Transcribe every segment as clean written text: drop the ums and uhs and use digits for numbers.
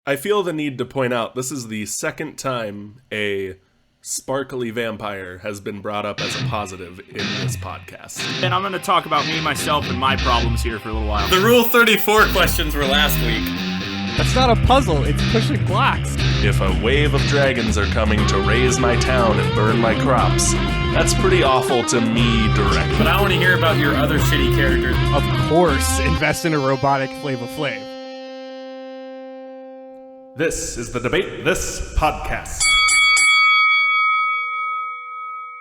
I feel the need to point out this is the second time a sparkly vampire has been brought up as a positive in this podcast. And I'm going to talk about me, myself, and my problems here for a little while. The Rule 34 questions were last week. That's not a puzzle, it's pushing blocks. If a wave of dragons are coming to raise my town and burn my crops, that's pretty awful to me directly. But I want to hear about your other shitty characters. Of course, invest in a robotic Flava Flav. This is the Debate This podcast.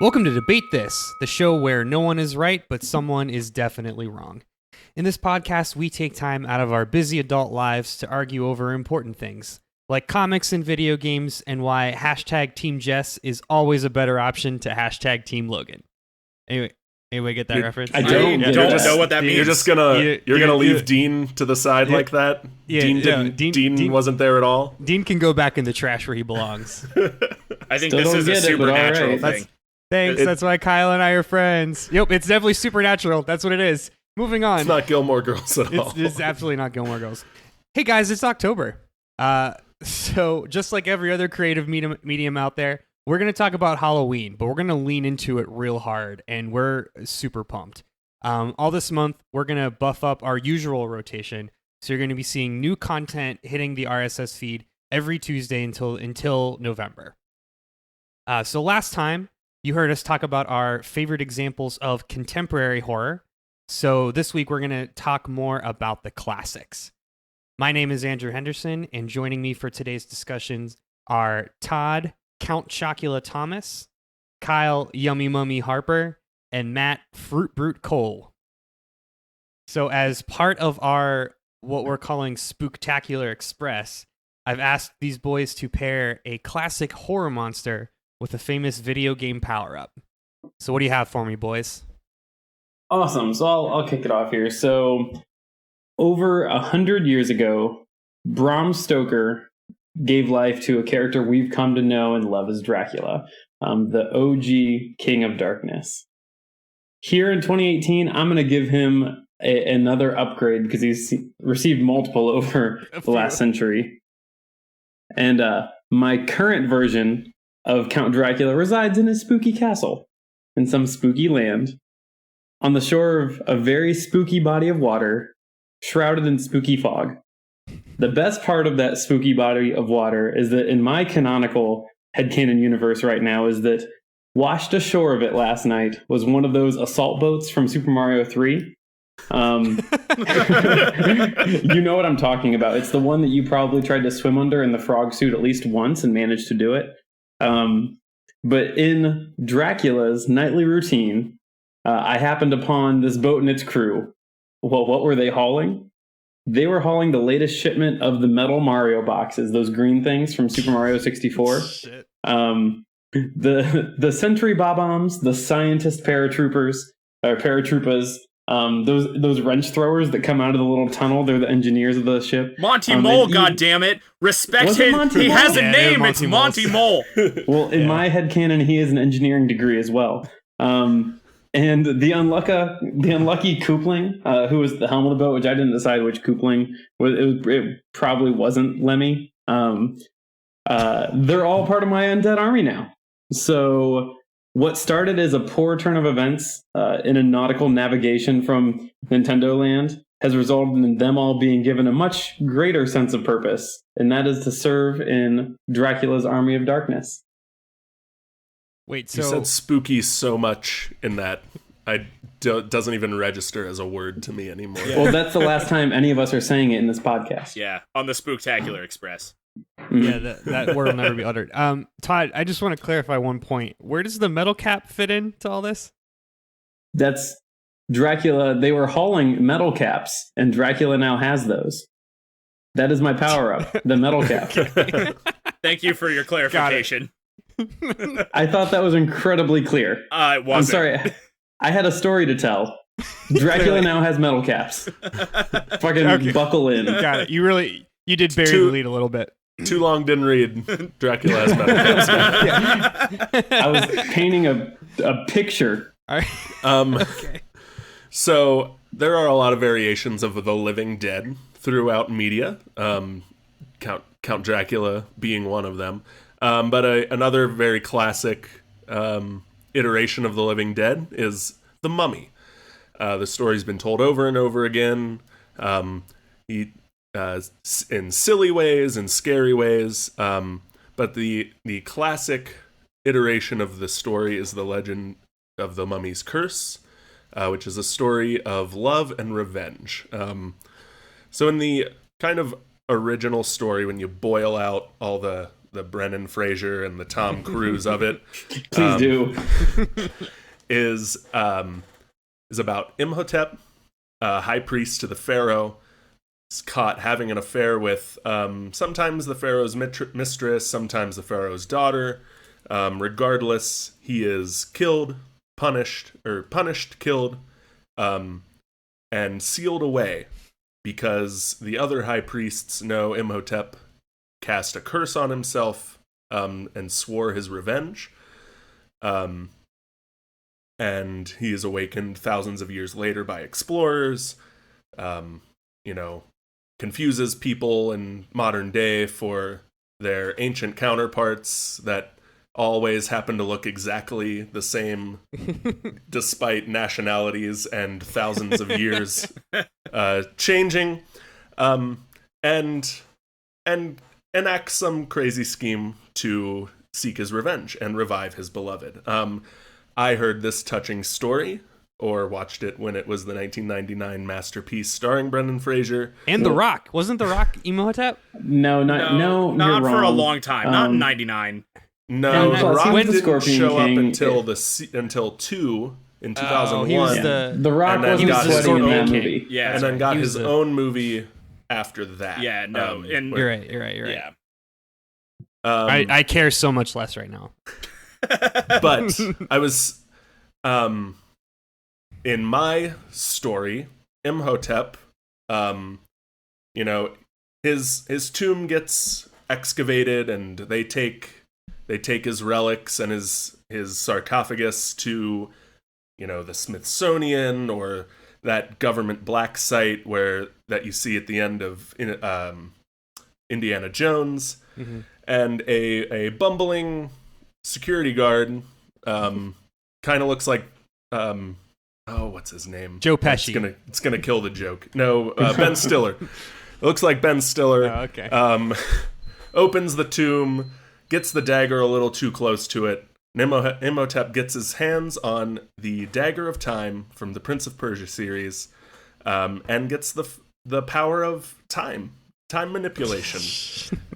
Welcome to Debate This, the show where no one is right, but someone is definitely wrong. In this podcast, we take time out of our busy adult lives to argue over important things, like comics and video games, and why hashtag Team Jess is always a better option to hashtag Team Logan. Anyway, get that reference? I don't know what that means. You're just gonna leave Dean to the side like that? Yeah, Dean wasn't there at all? Dean can go back in the trash where he belongs. I think this is a supernatural thing. Thanks, that's why Kyle and I are friends. Yep, it's definitely supernatural. That's what it is. Moving on. It's not Gilmore Girls at all. It's absolutely not Gilmore Girls. Hey guys, it's October. So just like every other creative medium out there, we're going to talk about Halloween, but we're going to lean into it real hard, and we're super pumped. All this month, we're going to buff up our usual rotation, so you're going to be seeing new content hitting the RSS feed every Tuesday until November. So last time, you heard us talk about our favorite examples of contemporary horror. So this week, we're going to talk more about the classics. My name is Andrew Henderson, and joining me for today's discussions are Todd, Count Chocula Thomas, Kyle, Yummy Mummy Harper, and Matt, Fruit Brute Cole. So as part of our, what we're calling Spooktacular Express, I've asked these boys to pair a classic horror monster with a famous video game power-up. So what do you have for me, boys? Awesome. So I'll kick it off here. So over 100 years ago, Bram Stoker gave life to a character we've come to know and love as Dracula, the OG King of Darkness. Here in 2018, I'm going to give him another upgrade because he's received multiple over the last century. And my current version of Count Dracula resides in a spooky castle in some spooky land on the shore of a very spooky body of water, shrouded in spooky fog. The best part of that spooky body of water is that in my canonical headcanon universe right now is that washed ashore of it last night was one of those assault boats from Super Mario 3. You know what I'm talking about. It's the one that you probably tried to swim under in the frog suit at least once and managed to do it. But in Dracula's nightly routine, I happened upon this boat and its crew. Well, what were they hauling? They were hauling the latest shipment of the metal Mario boxes, those green things from Super Mario 64. Shit. The Sentry Bob-ombs, the scientist paratroopers, those wrench throwers that come out of the little tunnel. They're the engineers of the ship. Monty Mole, goddammit. Respect him. He has a name. It's Monty Mole. Well, in my headcanon, he has an engineering degree as well. And the unlucky Koopling, who was the helm of the boat, which I didn't decide which Koopling was. It probably wasn't Lemmy. They're all part of my undead army now. So what started as a poor turn of events in a nautical navigation from Nintendo Land has resulted in them all being given a much greater sense of purpose, and that is to serve in Dracula's Army of Darkness. Wait, You said spooky so much in that doesn't even register as a word to me anymore. Yeah. Well, that's the last time any of us are saying it in this podcast. Yeah, on the Spooktacular Express. Yeah, that word will never be uttered. Todd, I just want to clarify one point. Where does the metal cap fit into all this? That's Dracula. They were hauling metal caps, and Dracula now has those. That is my power-up, the metal cap. Thank you for your clarification. I thought that was incredibly clear. It wasn't. I'm sorry. I had a story to tell. Dracula now has metal caps. Fucking buckle in. Got it. You did bury the lead a little bit. Too long, didn't read. Dracula has metal caps. Yeah. I was painting a picture. All right. Okay. So there are a lot of variations of the living dead throughout media. Count Dracula being one of them. But another very classic iteration of the Living Dead is the Mummy. The story's been told over and over again, in silly ways and scary ways. But the classic iteration of the story is the legend of the Mummy's Curse, which is a story of love and revenge. So in the kind of original story, when you boil out all the Brendan Fraser and the Tom Cruise of it, Please do. is about Imhotep, high priest to the pharaoh, is caught having an affair with sometimes the pharaoh's mistress, sometimes the pharaoh's daughter. Regardless, he is killed, punished, killed, and sealed away because the other high priests know Imhotep cast a curse on himself and swore his revenge. And he is awakened thousands of years later by explorers, confuses people in modern day for their ancient counterparts that always happen to look exactly the same despite nationalities and thousands of years changing, and enact some crazy scheme to seek his revenge and revive his beloved. I heard this touching story, or watched it when it was the 1999 masterpiece starring Brendan Fraser. And The Rock. Wasn't The Rock Imhotep? No, not you're for a wrong. long time. Not in '99. No, And The plus, he Rock was the didn't Scorpion show up King. until 2 in 2001. he was The Rock And then wasn't got his sweating in that Scorpion movie. King. Yeah, and then got He was his the- own movie after that. Yeah, no, and where- You're right. yeah. I care so much less right now. But I was, in my story, Imhotep, his tomb gets excavated, and they take his relics and his sarcophagus to, the Smithsonian or that government black site that you see at the end of Indiana Jones. Mm-hmm. And a bumbling security guard, kind of looks like, what's his name? Joe Pesci. It's gonna kill the joke. No, Ben Stiller. It looks like Ben Stiller. Oh, okay. Opens the tomb, gets the dagger a little too close to it. Imhotep gets his hands on the Dagger of Time from the Prince of Persia series, and gets the power of time manipulation,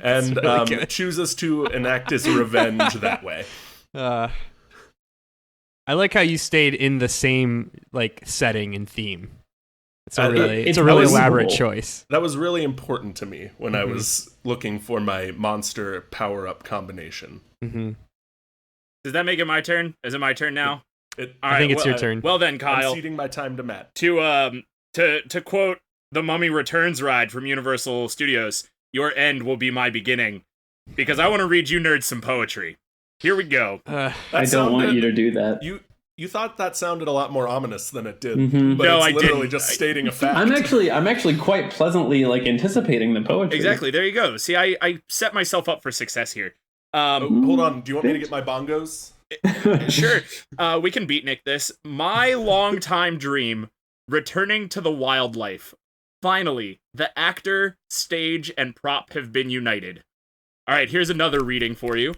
and really chooses to enact his revenge that way. I like how you stayed in the same setting and theme. It's a really elaborate cool. choice. That was really important to me when I Mm-hmm. was looking for my monster power-up combination. Mm-hmm. Does that make it my turn? Is it my turn now? All I think it's your well, turn. Well then, I'm Kyle. ceding my time to Matt. To quote the Mummy Returns ride from Universal Studios, your end will be my beginning. Because I want to read you nerds some poetry. Here we go. I don't want you to do that. You thought that sounded a lot more ominous than it did, Mhm. but No, it's I literally didn't. just stating a fact. I'm actually quite pleasantly anticipating the poetry. Exactly, there you go. See, I set myself up for success here. Hold on, do you want me to get my bongos? Sure, we can beatnik this. My longtime dream, returning to the wildlife. Finally, the actor, stage, and prop have been united. All right, here's another reading for you.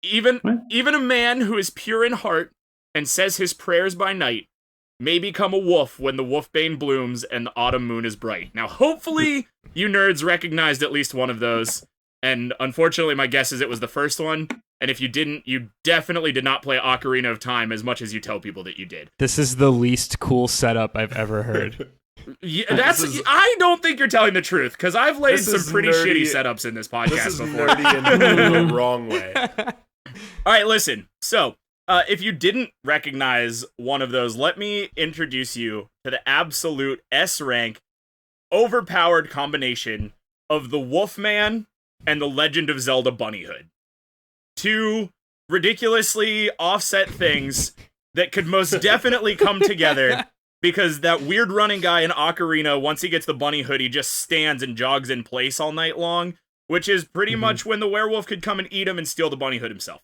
Even a man who is pure in heart and says his prayers by night may become a wolf when the wolfbane blooms and the autumn moon is bright. Now, hopefully, you nerds recognized at least one of those. And unfortunately, my guess is it was the first one. And if you didn't, you definitely did not play Ocarina of Time as much as you tell people that you did. This is the least cool setup I've ever heard. Yeah, I don't think you're telling the truth, because I've laid This some is pretty nerdy- shitty setups in this podcast This is before. nerdy in the wrong way. All right, listen. So, if you didn't recognize one of those, let me introduce you to the absolute S-rank, overpowered combination of the Wolfman and the Legend of Zelda Bunnyhood. Two ridiculously offset things that could most definitely come together because that weird running guy in Ocarina, once he gets the bunny hood, he just stands and jogs in place all night long, which is pretty much when the werewolf could come and eat him and steal the bunny hood himself.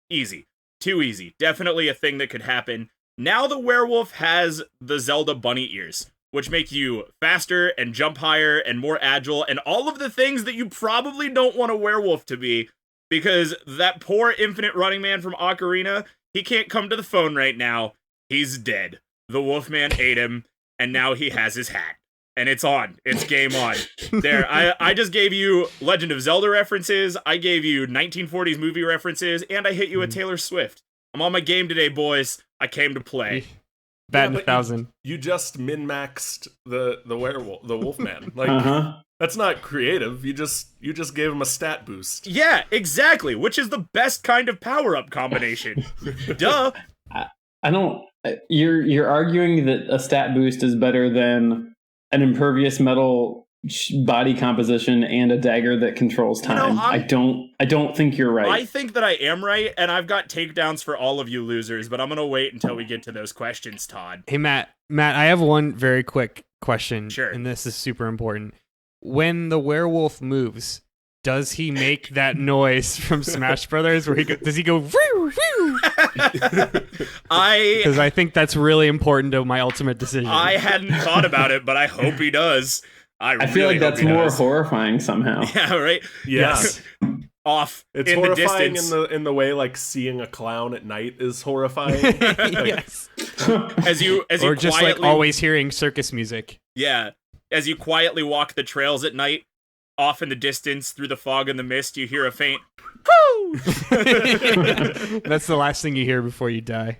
Easy. Too easy. Definitely a thing that could happen. Now the werewolf has the Zelda bunny ears, which make you faster and jump higher and more agile and all of the things that you probably don't want a werewolf to be, because that poor infinite running man from Ocarina, he can't come to the phone right now. He's dead. The Wolfman ate him, and now he has his hat. And it's on. It's game on. There, I just gave you Legend of Zelda references, I gave you 1940s movie references, and I hit you with Taylor Swift. I'm on my game today, boys. I came to play. Batting 1,000. You just min-maxed the werewolf, the Wolfman. Like, that's not creative. You just gave him a stat boost. Yeah, exactly, which is the best kind of power-up combination. Duh. I don't. You're arguing that a stat boost is better than an impervious metal body composition and a dagger that controls time. I don't think you're right. I think that I am right, and I've got takedowns for all of you losers, but I'm gonna wait until we get to those questions, Todd. Hey, Matt, I have one very quick question. Sure. And this is super important. When the werewolf moves, does he make that noise from Smash Brothers where does he go woo, woo? Because I think that's really important to my ultimate decision. I hadn't thought about it, but I hope he does. I feel like that's more horrifying somehow. Yeah, right? Yes. Off. It's in horrifying the distance. in the way like seeing a clown at night is horrifying. Yes. As you or just quietly, like always hearing circus music. Yeah. As you quietly walk the trails at night, off in the distance through the fog and the mist, you hear a faint whoo. That's the last thing you hear before you die.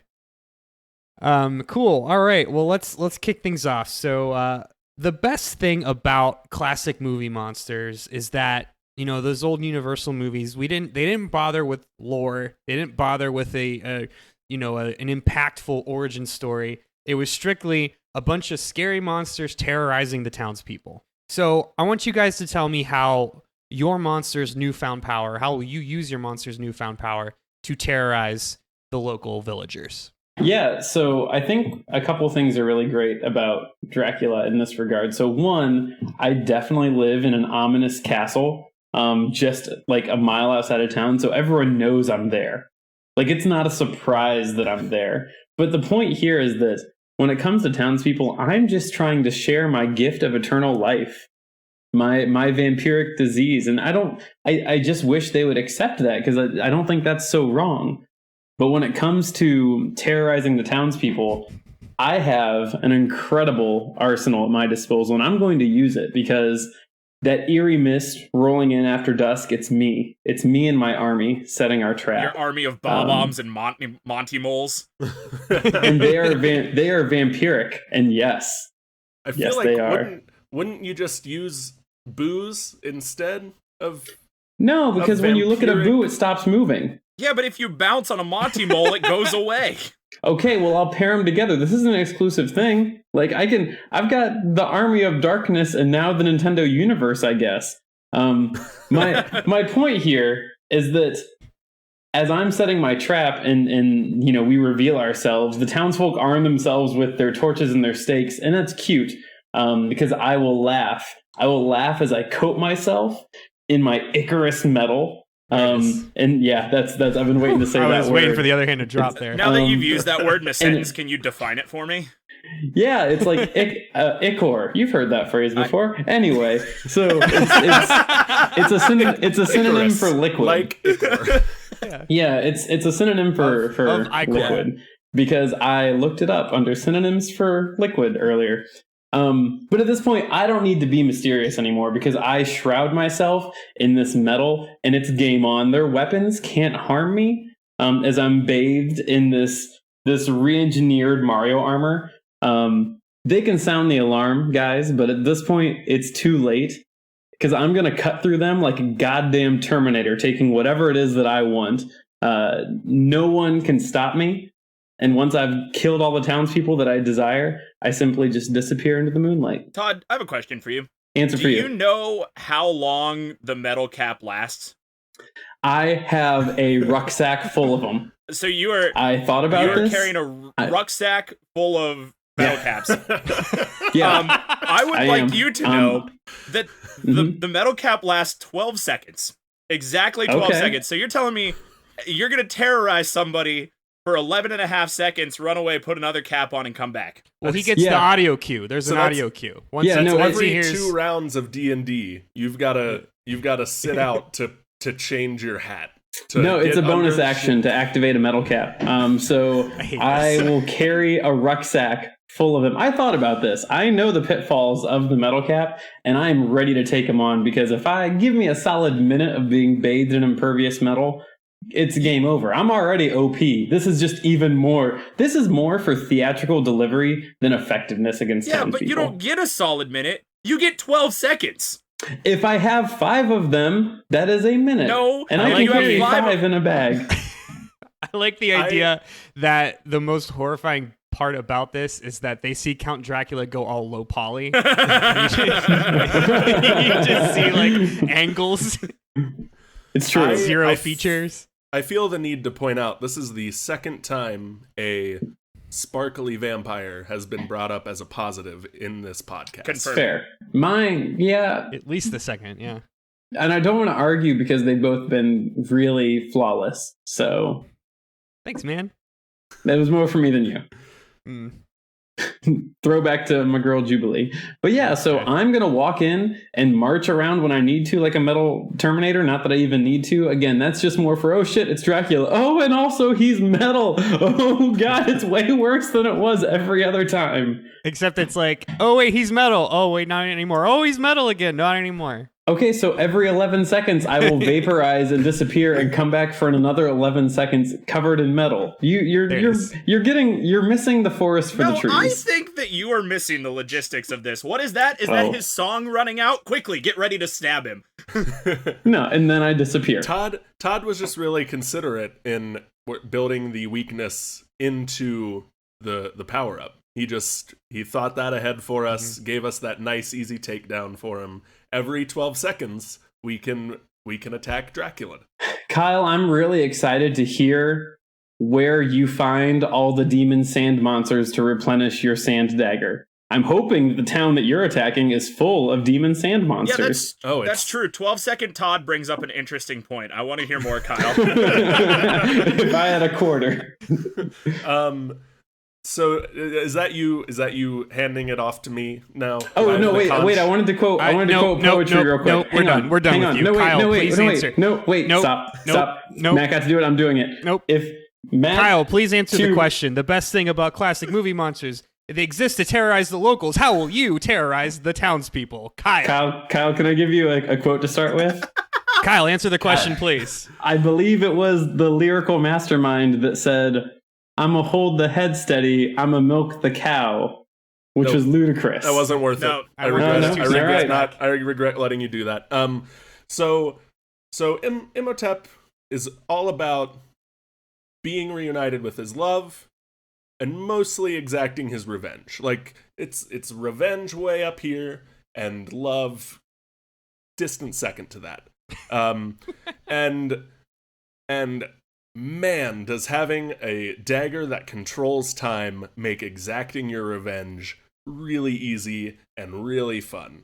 Cool. All right. Well, let's kick things off. So, the best thing about classic movie monsters is that, you know, those old Universal movies, they didn't bother with lore. They didn't bother with an impactful origin story. It was strictly a bunch of scary monsters terrorizing the townspeople. So I want you guys to tell me how your monster's newfound power, how you use your monster's newfound power to terrorize the local villagers. Yeah, so I think a couple things are really great about Dracula in this regard. So one, I definitely live in an ominous castle, just like a mile outside of town, so everyone knows I'm there. Like, it's not a surprise that I'm there. But the point here is that when it comes to townspeople, I'm just trying to share my gift of eternal life, my vampiric disease, and I just wish they would accept that, because I don't think that's so wrong. But when it comes to terrorizing the townspeople, I have an incredible arsenal at my disposal, and I'm going to use it, because that eerie mist rolling in after dusk, it's me. It's me and my army setting our trap. Your army of bob-ombs and Monty moles. And they are vampiric, and yes. I feel yes, like they are. Wouldn't you just use booze instead of... No, because when you look at a boo, it stops moving. Yeah, but if you bounce on a Monty mole, it goes away. Okay, well, I'll pair them together. This isn't an exclusive thing. Like, I've got the Army of Darkness and now the Nintendo Universe, I guess. My point here is that as I'm setting my trap and you know, we reveal ourselves, the townsfolk arm themselves with their torches and their stakes, and that's cute, because I will laugh. I will laugh as I coat myself in my Icarus metal. And yeah, that's I've been waiting to say that word. I was waiting for the other hand to drop there. Now that you've used that word in a sentence, can you define it for me? Yeah, it's like ichor. You've heard that phrase before. Anyway, so it's a synonym for liquid. Like ichor. Yeah, it's a synonym for liquid, because I looked it up under synonyms for liquid earlier. But at this point, I don't need to be mysterious anymore, because I shroud myself in this metal and it's game on. Their weapons can't harm me, as I'm bathed in this re-engineered Mario armor. They can sound the alarm, guys, but at this point, it's too late, because I'm going to cut through them like a goddamn Terminator, taking whatever it is that I want. No one can stop me. And once I've killed all the townspeople that I desire, I simply just disappear into the moonlight. Todd, I have a question for you. Answer for you. Do you know how long the metal cap lasts? I have a rucksack full of them. So I thought about this. You're carrying a rucksack full of metal caps. Yeah. I would like am. you to know that the metal cap lasts 12 seconds. Exactly 12 Okay. seconds. So you're telling me you're going to terrorize somebody for 11 and a half seconds, run away, put another cap on, and come back. Well, he gets the audio cue. There's an audio cue. Once Yeah, he- no, once he Every hears, 2 rounds of D&D, you've got to sit out to change your hat. No, it's a get bonus under action to activate a metal cap. So hate I this. will carry a rucksack full of them. I thought about this. I know the pitfalls of the metal cap, and I'm ready to take them on because if I give me a solid minute of being bathed in impervious metal, it's game over. I'm already OP. This is just even more. This is more for theatrical delivery than effectiveness against Yeah, townspeople. but you don't get a solid minute. You get 12 seconds. If I have 5 of them, that is a minute. No, and I like can you carry have 5 in a bag. I like the idea that the most horrifying part about this is that they see Count Dracula go all low poly. You just see like angles, It's true. zero features. I feel the need to point out this is the second time a sparkly vampire has been brought up as a positive in this podcast. Confirmed. Fair. Mine, yeah. At least the second, yeah. And I don't want to argue because they've both been really flawless. So Thanks, man. that was more for me than you. Mm. Throwback to my girl Jubilee. But yeah, so I'm going to walk in and march around when I need to like a metal Terminator. Not that I even need to. Again, that's just more for, oh shit, it's Dracula. Oh, and also he's metal. Oh god, it's way worse than it was every other time. Except it's like, oh wait, he's metal. Oh wait, not anymore. Oh, he's metal again. Not anymore. Okay, so every 11 seconds I will vaporize and disappear and come back for another 11 seconds covered in metal. You're missing the forest for the trees. I think that you are missing the logistics of this. What is that? Is that his song running out? Quickly, get ready to stab him. No, and then I disappear. Todd was just really considerate in building the weakness into the power up. He thought that ahead for us, gave us that nice easy takedown for him. Every 12 seconds we can attack Dracula. Kyle, I'm really excited to hear where you find all the demon sand monsters to replenish your sand dagger. I'm hoping the town that you're attacking is full of demon sand monsters. Yeah, that's true. 12-second Todd brings up an interesting point. I want to hear more, Kyle. If I had a quarter. So is that you handing it off to me now? Oh no! Wait! I wanted to quote. I wanted to quote poetry real quick. No, we're done. We're done with you. No, wait, Kyle, no, wait, please no, answer. wait, no, wait, Nope, stop, nope, stop. nope. Matt got to do it. I'm doing it. Nope. If Matt, Kyle, please answer the to- question. The best thing about classic movie monsters, they exist to terrorize the locals. How will you terrorize the townspeople? Kyle, can I give you a quote to start with? Kyle, answer the question, please. I believe it was the lyrical mastermind that said, "I'ma hold the head steady. I'ma milk the cow," which Nope. was ludicrous. That wasn't worth No, it. I regret No. I regret letting you do that. So Imhotep is all about being reunited with his love and mostly exacting his revenge. Like it's revenge way up here and love distant second to that. And man, does having a dagger that controls time make exacting your revenge really easy and really fun.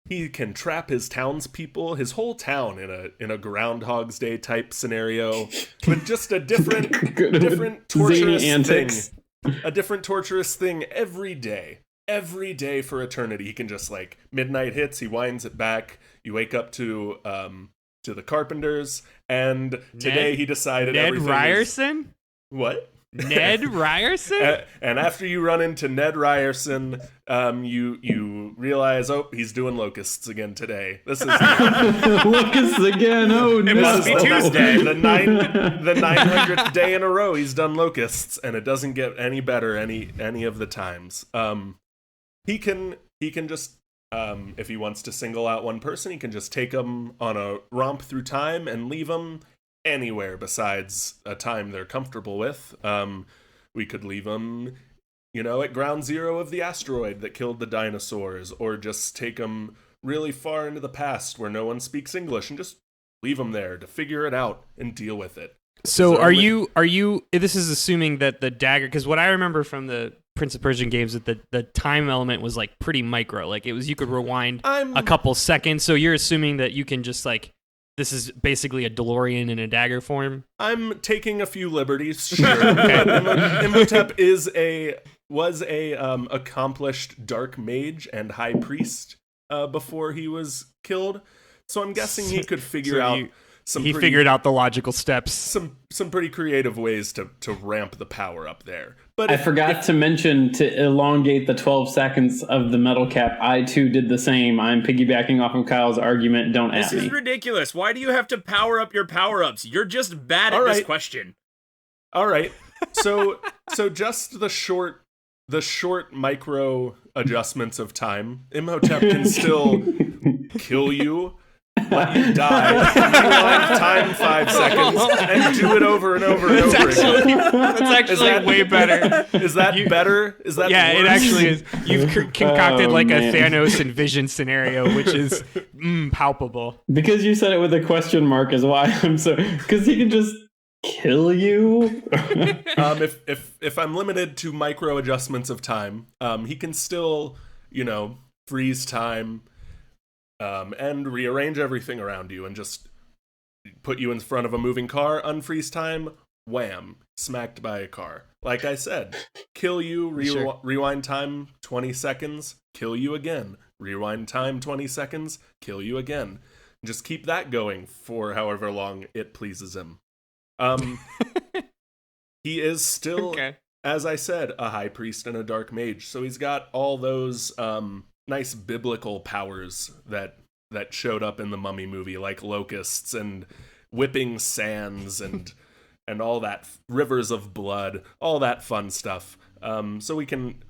He can trap his townspeople, his whole town, in a Groundhog's Day type scenario, with just a different torturous zany antics. thing. A different torturous thing every day. Every day for eternity. He can just like midnight hits, he winds it back. You wake up to the Carpenters, and today he decided Ned everything Ryerson? What? Ned Ryerson? And after you run into Ned Ryerson, you realize, oh, he's doing locusts again today. This is Locusts again. Oh no! It must be Tuesday. the 900th day in a row he's done locusts, and it doesn't get any better any of the times. He can just if he wants to single out one person, he can just take them on a romp through time and leave them anywhere besides a time they're comfortable with. We could leave them, at ground zero of the asteroid that killed the dinosaurs, or just take them really far into the past where no one speaks English and just leave them there to figure it out and deal with it. So are you this is assuming that the dagger, because what I remember from the Prince of Persian games that the time element was like pretty micro. Like it was, you could rewind I'm a couple seconds. So you're assuming that you can just like, this is basically a DeLorean in a dagger form. I'm taking a few liberties, sure. But Imhotep was a accomplished dark mage and high priest before he was killed. So I'm guessing he could figure out figured out the logical steps. Some pretty creative ways to ramp the power up there. But I forgot to mention, to elongate the 12 seconds of the metal cap, I too did the same. I'm piggybacking off of Kyle's argument. Don't This at is me. ridiculous. Why do you have to power up your power-ups? You're just bad at this question. All right. So just the short micro adjustments of time, Imhotep can still kill you, let you die, rewind time 5 seconds, and do it over and over and over again. That's actually way better. Is that better? Is that Yeah, worse? it actually is. You've concocted Oh, like man. a Thanos and Vision scenario, which is palpable. Because you said it with a question mark is why I'm so... Because he can just kill you? If I'm limited to micro adjustments of time, he can still, freeze time, and rearrange everything around you and just put you in front of a moving car, unfreeze time, wham, smacked by a car. Like I said, kill you, rewind time 20 seconds, kill you again. Rewind time 20 seconds, kill you again. Just keep that going for however long it pleases him. He is still, as I said, a high priest and a dark mage. So he's got all those nice biblical powers that showed up in the Mummy movie, like locusts and whipping sands and all that, rivers of blood, all that fun stuff. So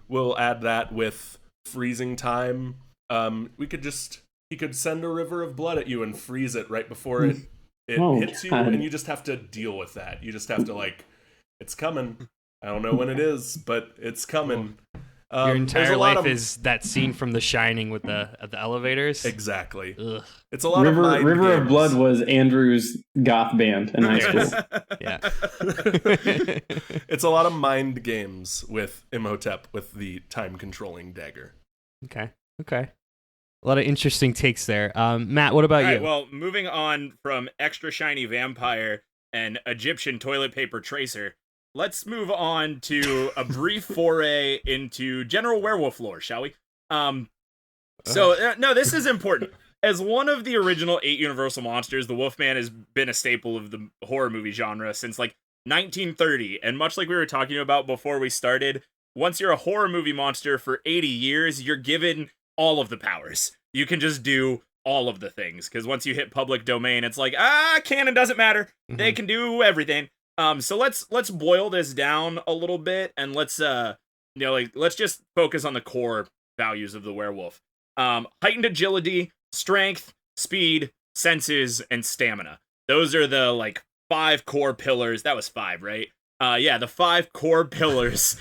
we'll add that with freezing time. He could send a river of blood at you and freeze it right before it hits you, and you just have to deal with that. You just have to it's coming. I don't know when it is, but it's coming. Your entire life is that scene from The Shining with the elevators. Exactly. Ugh. It's a lot River, of mind River of games. Blood was Andrew's goth band in high school. Yeah. It's a lot of mind games with Imhotep with the time controlling dagger. Okay. A lot of interesting takes there. Matt, what about All you? right, well, moving on from extra shiny vampire and Egyptian toilet paper tracer, let's move on to a brief foray into general werewolf lore, shall we? No, this is important. As one of the original 8 Universal monsters, the Wolfman has been a staple of the horror movie genre since 1930. And much like we were talking about before we started, once you're a horror movie monster for 80 years, you're given all of the powers. You can just do all of the things, because once you hit public domain, it's like, canon doesn't matter. They can do everything. So let's boil this down a little bit, and let's just focus on the core values of the werewolf. Heightened agility, strength, speed, senses, and stamina. Those are the 5 core pillars. That was 5, right? The 5 core pillars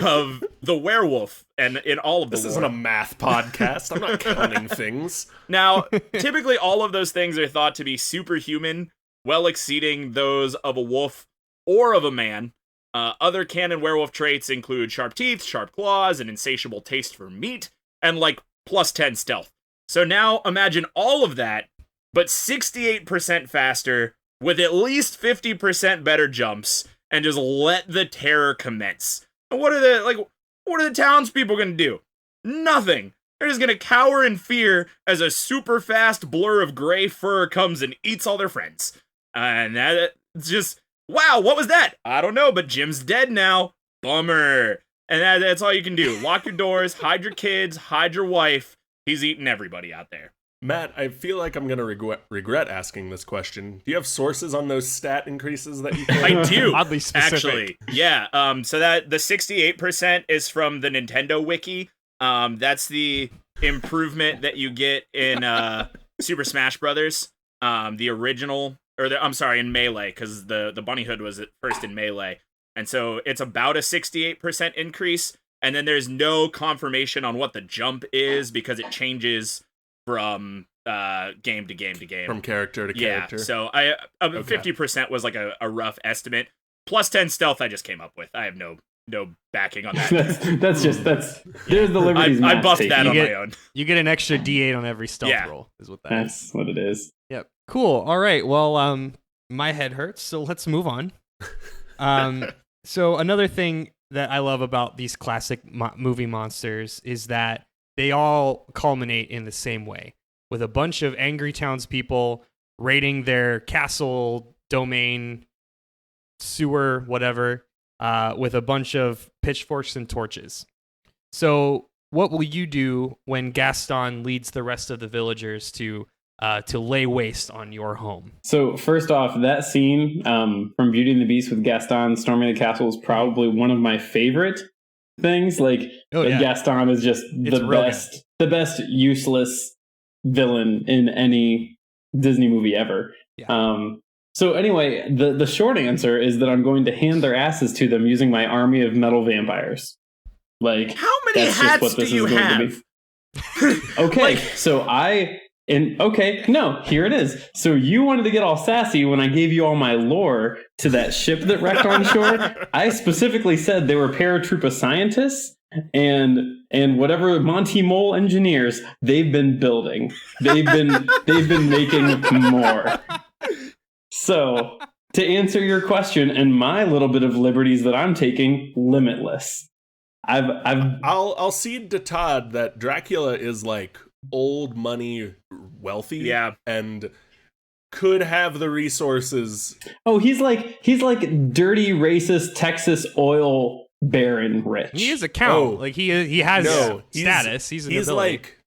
of the werewolf, and in all of the This lore. isn't a math podcast. I'm not counting things. Now, typically all of those things are thought to be superhuman, well exceeding those of a wolf or of a man. Other canon werewolf traits include sharp teeth, sharp claws, an insatiable taste for meat, and plus 10 stealth. So now imagine all of that, but 68% faster, with at least 50% better jumps, and just let the terror commence. And what are the townspeople gonna do? Nothing. They're just gonna cower in fear as a super fast blur of gray fur comes and eats all their friends. And that's just, wow, what was that? I don't know, but Jim's dead now. Bummer. And that's all you can do. Lock your doors, hide your kids, hide your wife. He's eating everybody out there. Matt, I feel like I'm going to regret asking this question. Do you have sources on those stat increases that you I do. Oddly specific. Actually, yeah. So that the 68% is from the Nintendo wiki. That's the improvement that you get in Super Smash Brothers. The original, in Melee, because the Bunny Hood was at first in Melee. And so it's about a 68% increase. And then there's no confirmation on what the jump is because it changes from game to game to game. from character to character? Yeah, so 50% was a rough estimate. Plus 10 stealth I just came up with. I have no no backing on that. There's the liberties. I Matt's buffed taking. that on get- my own. You get an extra D8 on every stealth Yeah. roll, is what that is. That's what it is. Yep. Cool. All right. Well, my head hurts, so let's move on. So another thing that I love about these classic movie monsters is that they all culminate in the same way, with a bunch of angry townspeople raiding their castle, domain, sewer, whatever, with a bunch of pitchforks and torches. So what will you do when Gaston leads the rest of the villagers to lay waste on your home? So first off, that scene from Beauty and the Beast with Gaston storming the castle is probably one of my favorite things. Gaston is just the best useless villain in any Disney movie ever. Yeah. So anyway, the short answer is that I'm going to hand their asses to them using my army of metal vampires. How many hats do you have? Okay, here it is. So you wanted to get all sassy when I gave you all my lore to that ship that wrecked on shore. I specifically said they were paratroopa scientists and whatever Monty Mole engineers they've been building. They've been making more. So to answer your question and my little bit of liberties that I'm taking, limitless. I'll cede to Todd that Dracula is like old money wealthy, and could have the resources. Oh, he's like dirty racist Texas oil baron rich. He is a count. He has status. He's like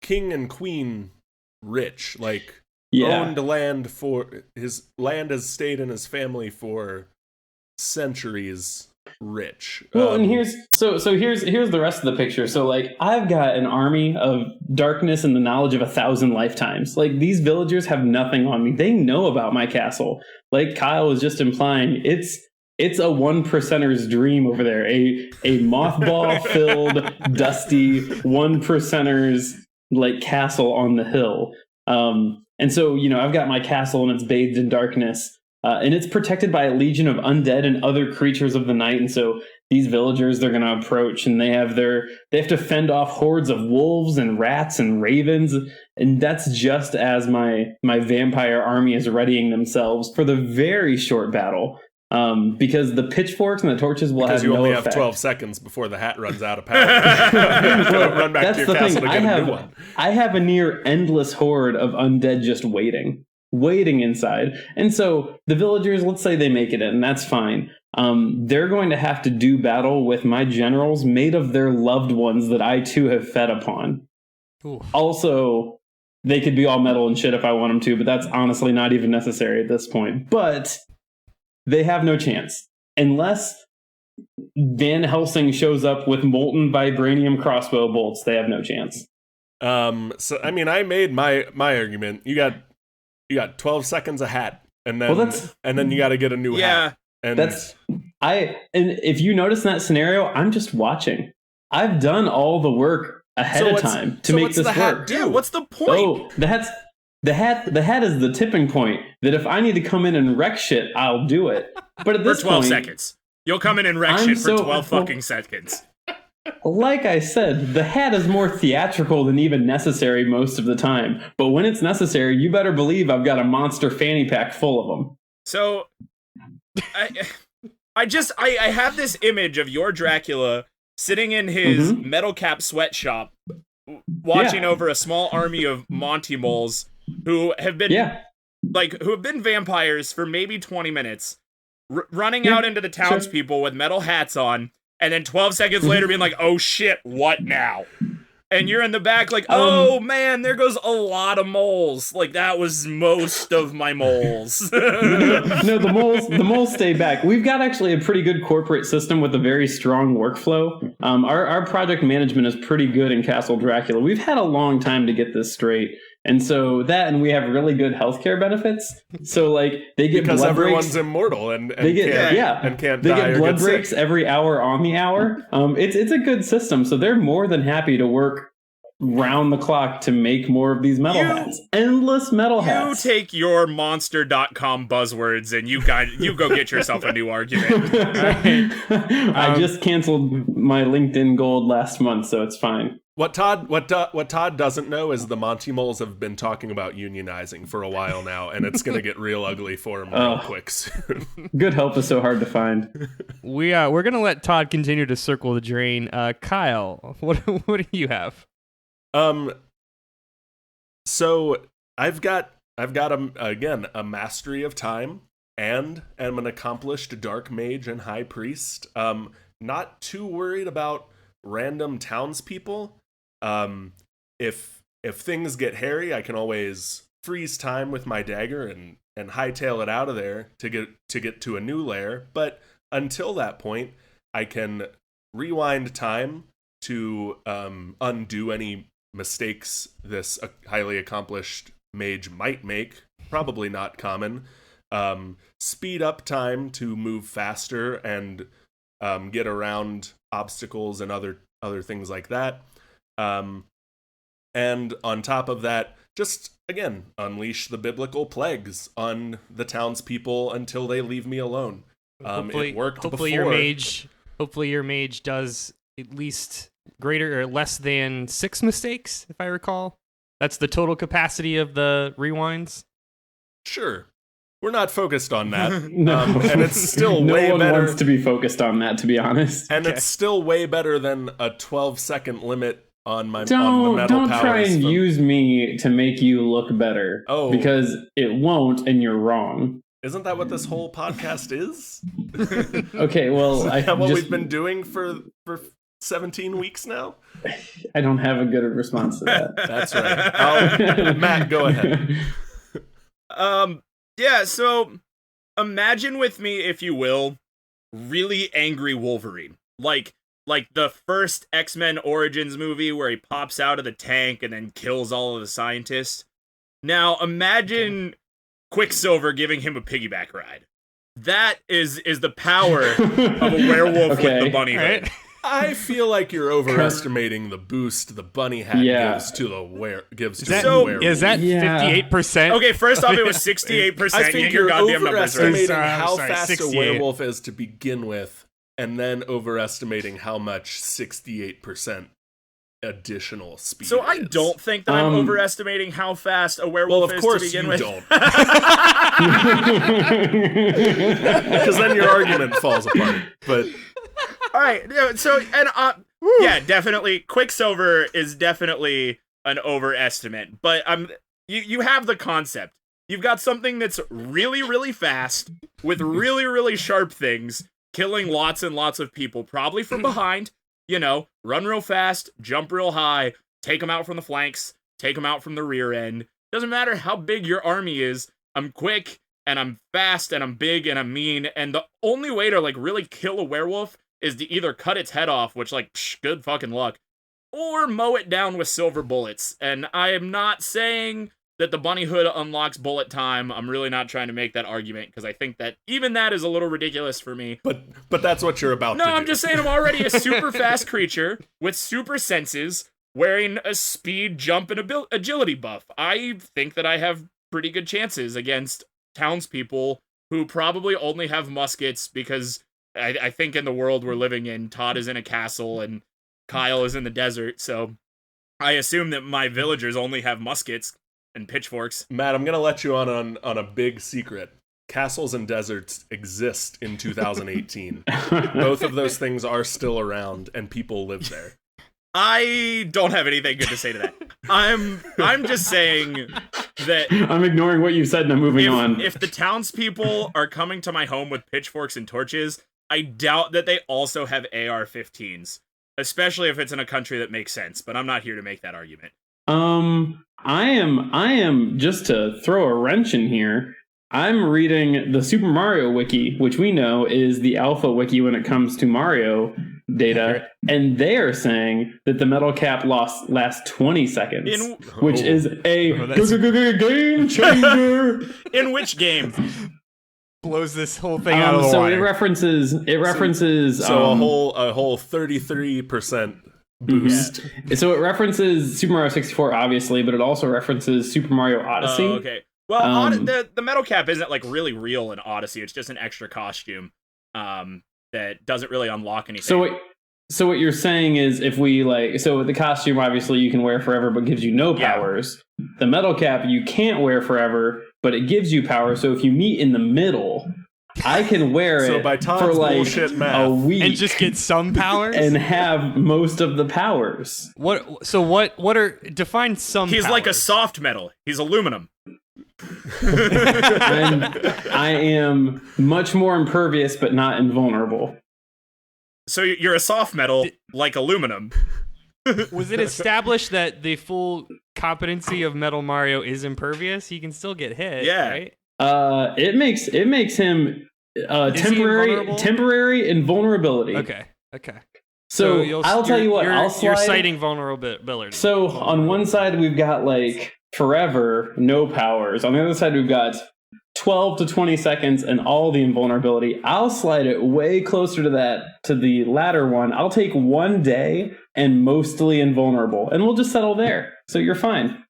king and queen rich. Owned land for his land has stayed in his family for centuries. Rich. Well, and here's the rest of the picture. So I've got an army of darkness and the knowledge of 1,000 lifetimes. These villagers have nothing on me. They know about my castle. Like Kyle was just implying, it's a 1%er's dream over there. A mothball filled, dusty 1%er's castle on the hill. And so, I've got my castle and it's bathed in darkness. And it's protected by a legion of undead and other creatures of the night. And so these villagers they're going to approach, and they have to fend off hordes of wolves and rats and ravens. And that's just as my vampire army is readying themselves for the very short battle. Because the pitchforks and the torches will have no effect. Because you only have 12 seconds before the hat runs out of power. Run back to your castle to get a new one. I have a near endless horde of undead just waiting inside. And so the villagers, let's say they make it in, that's fine. They're going to have to do battle with my generals made of their loved ones that I too have fed upon. Ooh. Also, they could be all metal and shit if I want them to, but that's honestly not even necessary at this point. But they have no chance. Unless Van Helsing shows up with molten vibranium crossbow bolts, they have no chance. I made my argument. You got 12 seconds a hat, and then you got to get a new hat. And if you notice in that scenario, I'm just watching. I've done all the work ahead of time to make this work. Dude, what's the point? Oh, the hat is the tipping point. That if I need to come in and wreck shit, I'll do it. But at this for 12 point, seconds, you'll come in and wreck shit for 12 fucking seconds. Like I said, the hat is more theatrical than even necessary most of the time. But when it's necessary, you better believe I've got a monster fanny pack full of them. So, I have this image of your Dracula sitting in his metal cap sweatshop, watching over a small army of Monty moles who have been vampires for maybe 20 minutes, running out into the townspeople with metal hats on. And then 12 seconds later being like, oh shit, what now? And you're in the back like, oh man, there goes a lot of moles. That was most of my moles. No, the moles stay back. We've got actually a pretty good corporate system with a very strong workflow. Our project management is pretty good in Castle Dracula. We've had a long time to get this straight. And so and we have really good healthcare benefits. So they get because blood everyone's breaks. Immortal and they get can't they die get or blood get breaks sick. every hour on the hour. It's a good system. So they're more than happy to work round the clock to make more of these metal hats. Endless metal hats. You take your monster.com buzzwords and you go get yourself a new argument. I just canceled my LinkedIn Gold last month, so it's fine. What Todd doesn't know is the Monty Moles have been talking about unionizing for a while now, and it's going to get real ugly for him real quick soon. Good help is so hard to find. We're gonna let Todd continue to circle the drain. Kyle, what do you have? So I've got a mastery of time, and am an accomplished dark mage and high priest. Not too worried about random townspeople. If things get hairy, I can always freeze time with my dagger and hightail it out of there to get to a new lair. But until that point, I can rewind time to undo any mistakes this highly accomplished mage might make. Probably not common. Speed up time to move faster and get around obstacles and other things like that. And on top of that, just, again, unleash the biblical plagues on the townspeople until they leave me alone. It worked before. Hopefully your mage does at least greater or less than 6 mistakes, if I recall. That's the total capacity of the rewinds. Sure. We're not focused on that. No. And it's still no way one better. wants to be focused on that, to be honest. And it's still way better than a 12-second limit on the Don't metal powers. try and use me to make you look better. Oh. Because it won't, and you're wrong. Isn't that what this whole podcast is? Okay, well, Isn't that what we've been doing for 17 weeks now? I don't have a good response to that. That's right. Matt, go ahead. Yeah, so imagine with me, if you will, really angry Wolverine. Like the first X-Men Origins movie where he pops out of the tank and then kills all of the scientists. Now imagine Quicksilver giving him a piggyback ride. That is the power of a werewolf with the bunny hood. Right? I feel like you're overestimating the boost the bunny hat gives to the werewolf. Is that 58%? Okay, first off, it was 68%. I think Get your you're goddamn numbers right. overestimating Sorry, how sorry, fast 68. a werewolf is to begin with, and then overestimating how much 68% additional speed So I is. don't think that I'm overestimating how fast a werewolf Well, of is course to begin you with. don't. Because then your argument falls apart. But All right, so yeah, definitely Quicksilver is definitely an overestimate, but you have the concept. You've got something that's really, really fast with really, really sharp things, killing lots and lots of people, probably from behind. Run real fast, jump real high, take them out from the flanks, take them out from the rear end. Doesn't matter how big your army is. I'm quick and I'm fast and I'm big and I'm mean. And the only way to really kill a werewolf is to either cut its head off, which good fucking luck, or mow it down with silver bullets. And I am not saying that the bunny hood unlocks bullet time. I'm really not trying to make that argument because I think that even that is a little ridiculous for me. but that's what you're about to do. No, I'm just saying I'm already a super fast creature with super senses wearing a speed, jump, and agility buff. I think that I have pretty good chances against townspeople who probably only have muskets because I think in the world we're living in, Todd is in a castle and Kyle is in the desert, so I assume that my villagers only have muskets and pitchforks. Matt, I'm going to let you on a big secret. Castles and deserts exist in 2018. Both of those things are still around, and people live there. I don't have anything good to say to that. I'm just saying that I'm ignoring what you said and I'm moving on. If the townspeople are coming to my home with pitchforks and torches, I doubt that they also have AR-15s, especially if it's in a country that makes sense. But I'm not here to make that argument. I am just to throw a wrench in here. I'm reading the Super Mario Wiki, which we know is the alpha wiki when it comes to Mario data, and they are saying that the metal cap lasts 20 seconds, which is a game changer. In which game? Blows this whole thing out of the so water. it references So a whole 33% boost. So it references Super Mario 64, obviously, but it also references Super Mario Odyssey. Oh, okay. Well, the metal cap isn't like really real in Odyssey. It's just an extra costume that doesn't really unlock anything. So what you're saying is, if we the costume obviously you can wear forever, but gives you no powers. Yeah. The metal cap you can't wear forever, but it gives you power. So if you meet in the middle, I can wear it by Todd's for like bullshit math, a week and just get some powers and have most of the powers. What? So what are define some? He's powers. like a soft metal. He's aluminum. I am much more impervious, but not invulnerable. So you're a soft metal, like aluminum. Was it established that the full competency of Metal Mario is impervious? He can still get hit. Yeah. Right? It makes him temporary invulnerability. Okay. So I'll tell you what. You're citing vulnerability. So on one side we've got like forever, no powers. On the other side we've got 12 to 20 seconds and all the invulnerability. I'll slide it way closer to the latter one. I'll take 1 day and mostly invulnerable, and we'll just settle there. So you're fine.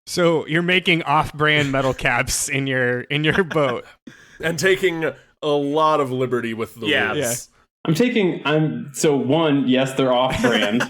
So you're making off-brand metal caps in your boat and taking a lot of liberty with the rules. Yes, they're off-brand.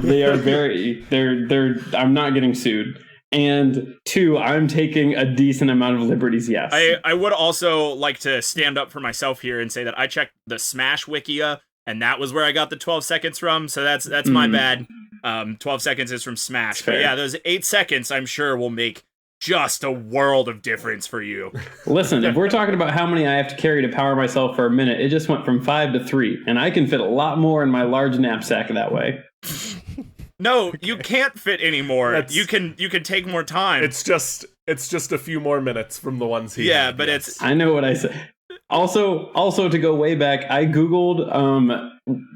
They are they're I'm not getting sued. And 2, I'm taking a decent amount of liberties, yes. I would also like to stand up for myself here and say that I checked the Smash Wikia, and that was where I got the 12 seconds from, so that's my bad. 12 seconds is from Smash. But yeah, those 8 seconds, I'm sure, will make just a world of difference for you. Listen, if we're talking about how many I have to carry to power myself for a minute, it just went from 5 to 3, and I can fit a lot more in my large knapsack that way. No, you can't fit anymore. You can take more time. It's just a few more minutes from the ones he had, but yes. it's... I know what I said. Also to go way back, I googled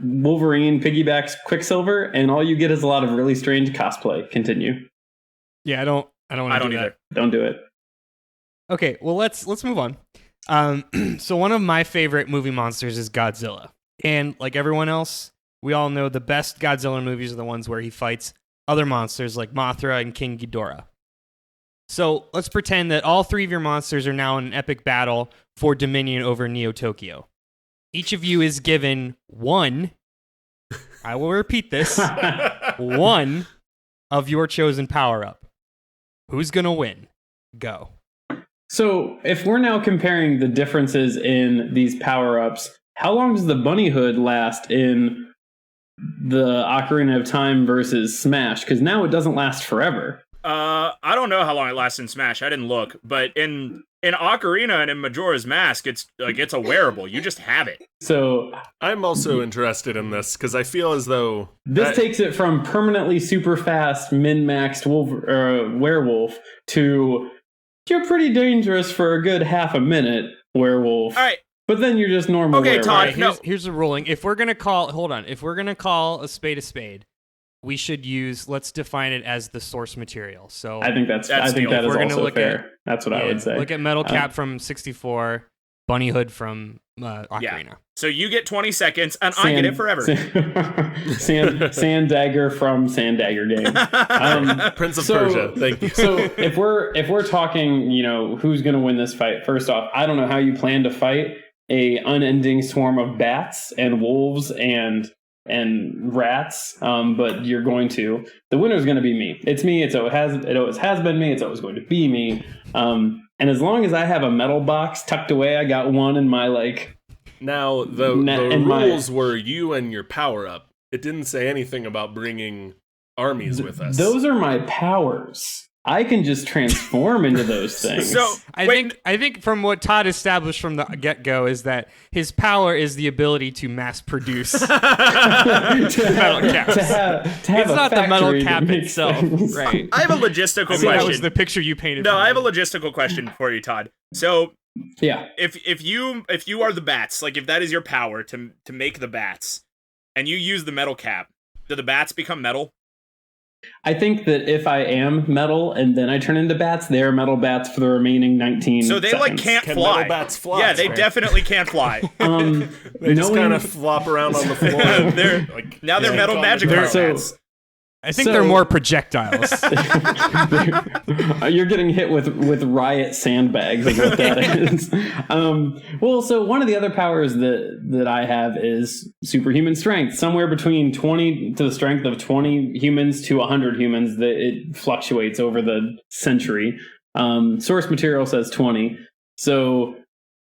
Wolverine piggybacks Quicksilver, and all you get is a lot of really strange cosplay. Continue. Yeah, I don't want to do either. that. Don't do it. Okay, well let's move on. So one of my favorite movie monsters is Godzilla, and like everyone else, we all know the best Godzilla movies are the ones where he fights other monsters like Mothra and King Ghidorah. So let's pretend that all 3 of your monsters are now in an epic battle for dominion over Neo Tokyo. Each of you is given one, I will repeat this, one of your chosen power-up. Who's going to win? Go. So if we're now comparing the differences in these power-ups, how long does the bunny hood last in the Ocarina of Time versus Smash? Because now it doesn't last forever. I don't know how long it lasts in Smash. I didn't look, but in Ocarina and in Majora's Mask, it's a wearable. You just have it. So I'm also interested in this because I feel as though this takes it from permanently super fast min-maxed werewolf to you're pretty dangerous for a good half a minute werewolf. All right. But then you're just normal. Okay, Todd. Werewolf. Here's the ruling. If we're gonna call a spade, we should let's define it as the source material. So I think that is also fair. That's what I would say. Look at Metal Cap from 64, Bunny Hood from Ocarina. Yeah. So you get 20 seconds, and I get it forever. Sand Dagger from Sand Dagger Game. Prince of Persia. Thank you. So if we're talking, who's going to win this fight? First off, I don't know how you plan to fight a unending swarm of bats and wolves and rats, but you're going to. The winner is going to be me. It's me. It always has been me. It's always going to be me. And as long as I have a metal box tucked away, I got one in my Now the rules were you and your power up. It didn't say anything about bringing armies with us. Those are my powers. I can just transform into those things. So I think from what Todd established from the get-go is that his power is the ability to mass produce metal caps. It's not the metal cap itself, right? I have a logistical question. That was the picture you painted. No, I have a logistical question for you, Todd. So yeah, if you are the bats, like if that is your power to make the bats, and you use the metal cap, do the bats become metal? I think that if I am metal and then I turn into bats, they are metal bats for the remaining 19 So they seconds. can't Can fly. metal bats fly? Yeah, they definitely can't fly. They just kind of flop around on the floor. They're metal magic They're bats. I think they're more projectiles. You're getting hit with riot sandbags is what that is. Well, so one of the other powers that I have is superhuman strength. Somewhere between 20 to the strength of 20 humans to 100 humans. That it fluctuates over the century. Source material says 20. So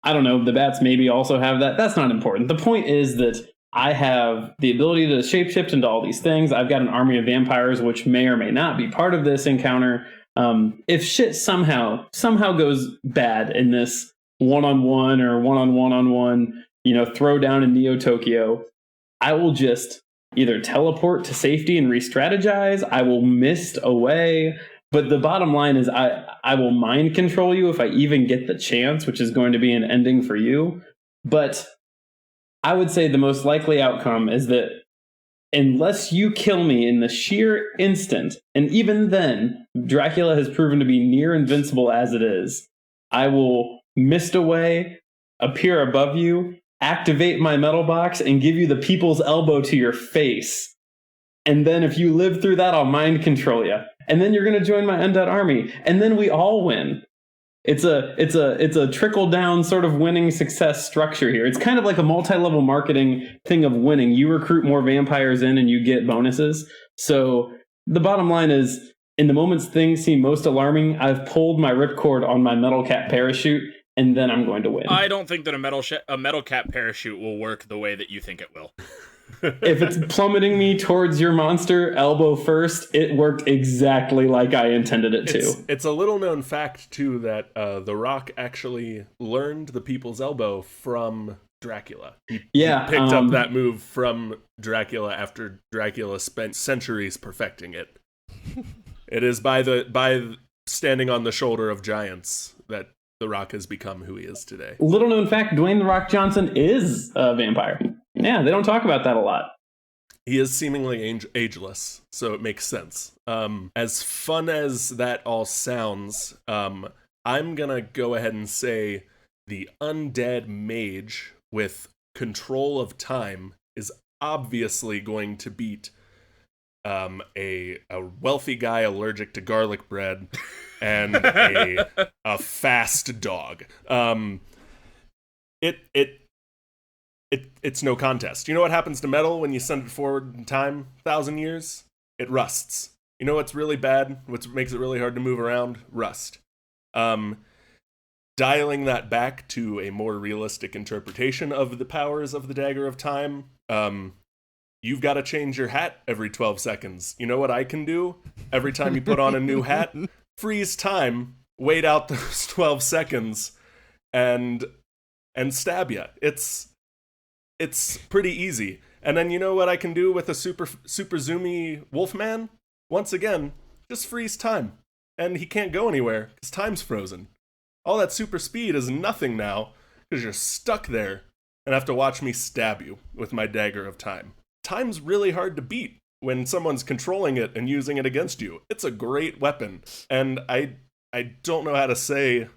I don't know. The bats maybe also have that. That's not important. The point is that I have the ability to shapeshift into all these things. I've got an army of vampires, which may or may not be part of this encounter. If shit somehow goes bad in this one-on-one or one-on-one-on-one, throw down in Neo Tokyo, I will just either teleport to safety and re-strategize. I will mist away. But the bottom line is I will mind control you if I even get the chance, which is going to be an ending for you. But I would say the most likely outcome is that unless you kill me in the sheer instant, and even then, Dracula has proven to be near invincible as it is, I will mist away, appear above you, activate my metal box, and give you the people's elbow to your face. And then if you live through that, I'll mind control you. And then you're going to join my undead army. And then we all win. It's a trickle down sort of winning success structure here. It's kind of like a multi-level marketing thing of winning. You recruit more vampires in and you get bonuses. So the bottom line is, in the moments things seem most alarming, I've pulled my ripcord on my metal cap parachute, and then I'm going to win. I don't think that a metal cap parachute will work the way that you think it will. If it's plummeting me towards your monster elbow first, it worked exactly like I intended it to. It's a little known fact, too, that The Rock actually learned the people's elbow from Dracula. He picked up that move from Dracula after Dracula spent centuries perfecting it. It is by standing on the shoulder of giants that The Rock has become who he is today. Little known fact, Dwayne "The Rock" Johnson is a vampire. Yeah, they don't talk about that a lot. He is seemingly ageless, so it makes sense. As fun as that all sounds, I'm gonna go ahead and say the undead mage with control of time is obviously going to beat a wealthy guy allergic to garlic bread and a fast dog. It's no contest. You know what happens to metal when you send it forward in time 1,000 years? It rusts. You know what's really bad? What makes it really hard to move around? Rust. Dialing that back to a more realistic interpretation of the powers of the Dagger of Time, you've got to change your hat every 12 seconds. You know what I can do? Every time you put on a new hat, freeze time, wait out those 12 seconds, and stab you. It's pretty easy. And then you know what I can do with a super zoomy Wolfman? Once again, just freeze time. And he can't go anywhere, because time's frozen. All that super speed is nothing now, because you're stuck there and have to watch me stab you with my Dagger of Time. Time's really hard to beat when someone's controlling it and using it against you. It's a great weapon. And I don't know how to say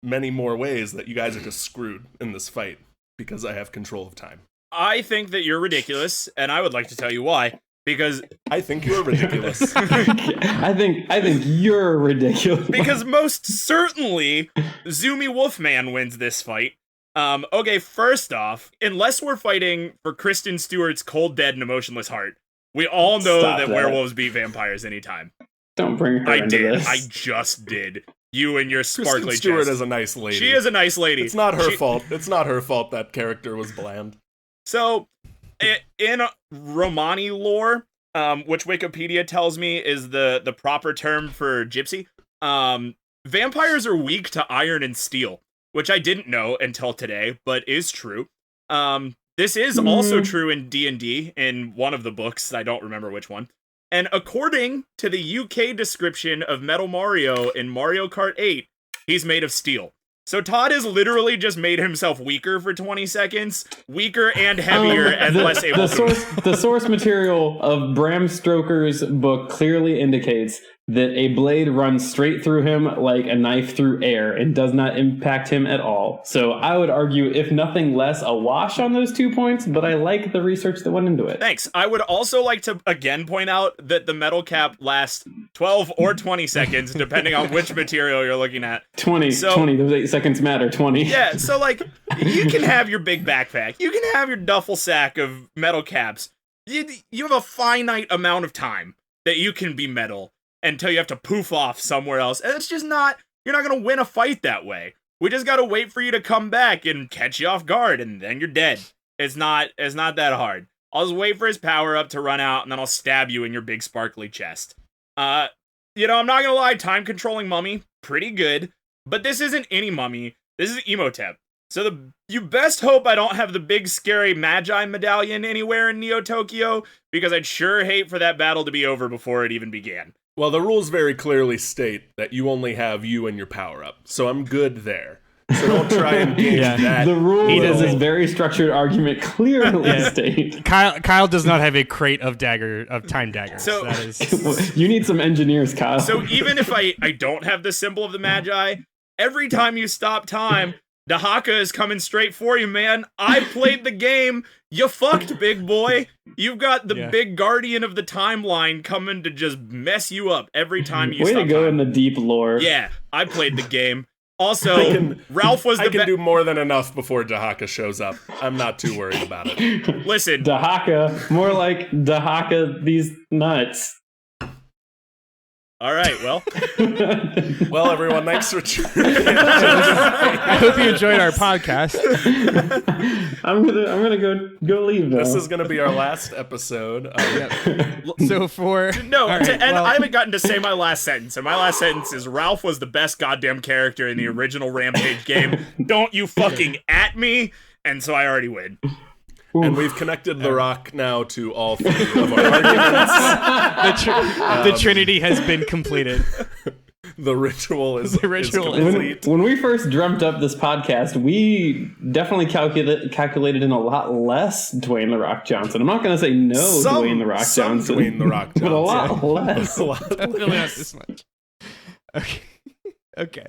many more ways that you guys are just screwed in this fight, because I have control of time. I think that you're ridiculous, and I would like to tell you why. Because I think you're ridiculous. I think you're ridiculous. Because most certainly, Zoomy Wolfman wins this fight. Okay, first off, unless we're fighting for Kristen Stewart's cold, dead, and emotionless heart, we all know that werewolves beat vampires anytime. Don't bring her into this. I just did. You and your sparkly Kristen Stewart chest. is a nice lady. She is a nice lady. It's not her fault. It's not her fault that character was bland. So, in Romani lore, which Wikipedia tells me is the proper term for gypsy, vampires are weak to iron and steel, which I didn't know until today, but is true. This is also true in D&D, in one of the books, I don't remember which one. And according to the UK description of Metal Mario in Mario Kart 8, he's made of steel. So Todd has literally just made himself weaker for 20 seconds, weaker and heavier and less able to. The source material of Bram Stoker's book clearly indicates that a blade runs straight through him like a knife through air and does not impact him at all. So I would argue, if nothing less, a wash on those 2 points, but I like the research that went into it. Thanks. I would also like to again point out that the metal cap lasts 12 or 20 seconds, depending on which material you're looking at. 20, those 8 seconds matter, 20. Yeah, so like, you can have your big backpack, you can have your duffel sack of metal caps. You have a finite amount of time that you can be metal until you have to poof off somewhere else. And it's just not, you're not going to win a fight that way. We just got to wait for you to come back and catch you off guard, and then you're dead. It's not that hard. I'll just wait for his power up to run out, and then I'll stab you in your big sparkly chest. I'm not going to lie, time controlling mummy, pretty good, but this isn't any mummy. This is Emotep. So you best hope I don't have the big scary Magi medallion anywhere in Neo Tokyo, because I'd sure hate for that battle to be over before it even began. Well, the rules very clearly state that you only have you and your power-up, so I'm good there. So don't try and gauge that. The rules of this very structured argument clearly state. Kyle does not have a crate of time daggers. So that is... You need some engineers, Kyle. So even if I don't have the symbol of the Magi, every time you stop time, Dahaka is coming straight for you, man. I played the game. You fucked, big boy. You've got the big guardian of the timeline coming to just mess you up every time you stop Way to go time. in the deep lore. Yeah, I played the game. Also, Ralph was the I can do more than enough before Dahaka shows up. I'm not too worried about it. Listen. Dahaka. More like Dahaka these nuts. All right, well. Well, everyone, thanks for I hope you enjoyed our podcast. I'm gonna go leave now. This is gonna be our last episode. So for I haven't gotten to say my last sentence, and my last sentence is Ralph was the best goddamn character in the original Rampage game. Don't you fucking at me, and so I already win. And we've connected The Rock now to all three of our arguments. The Trinity has been completed. The ritual is complete. When we first dreamt up this podcast, we definitely calculated in a lot less Dwayne The Rock Johnson. I'm not going to say Dwayne The Rock Johnson. Dwayne The Rock Johnson. But a lot less. Definitely not this much. Okay.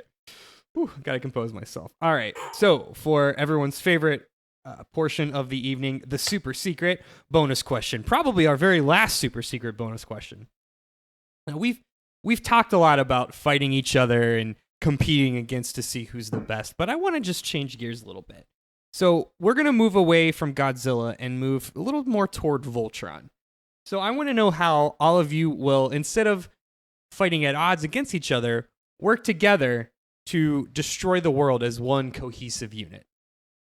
Whew, gotta compose myself. All right. So for everyone's favorite portion of the evening, the super secret bonus question. Probably our very last super secret bonus question. Now we've talked a lot about fighting each other and competing against to see who's the best, but I want to just change gears a little bit. So we're going to move away from Godzilla and move a little more toward Voltron. So I want to know how all of you will, instead of fighting at odds against each other, work together to destroy the world as one cohesive unit.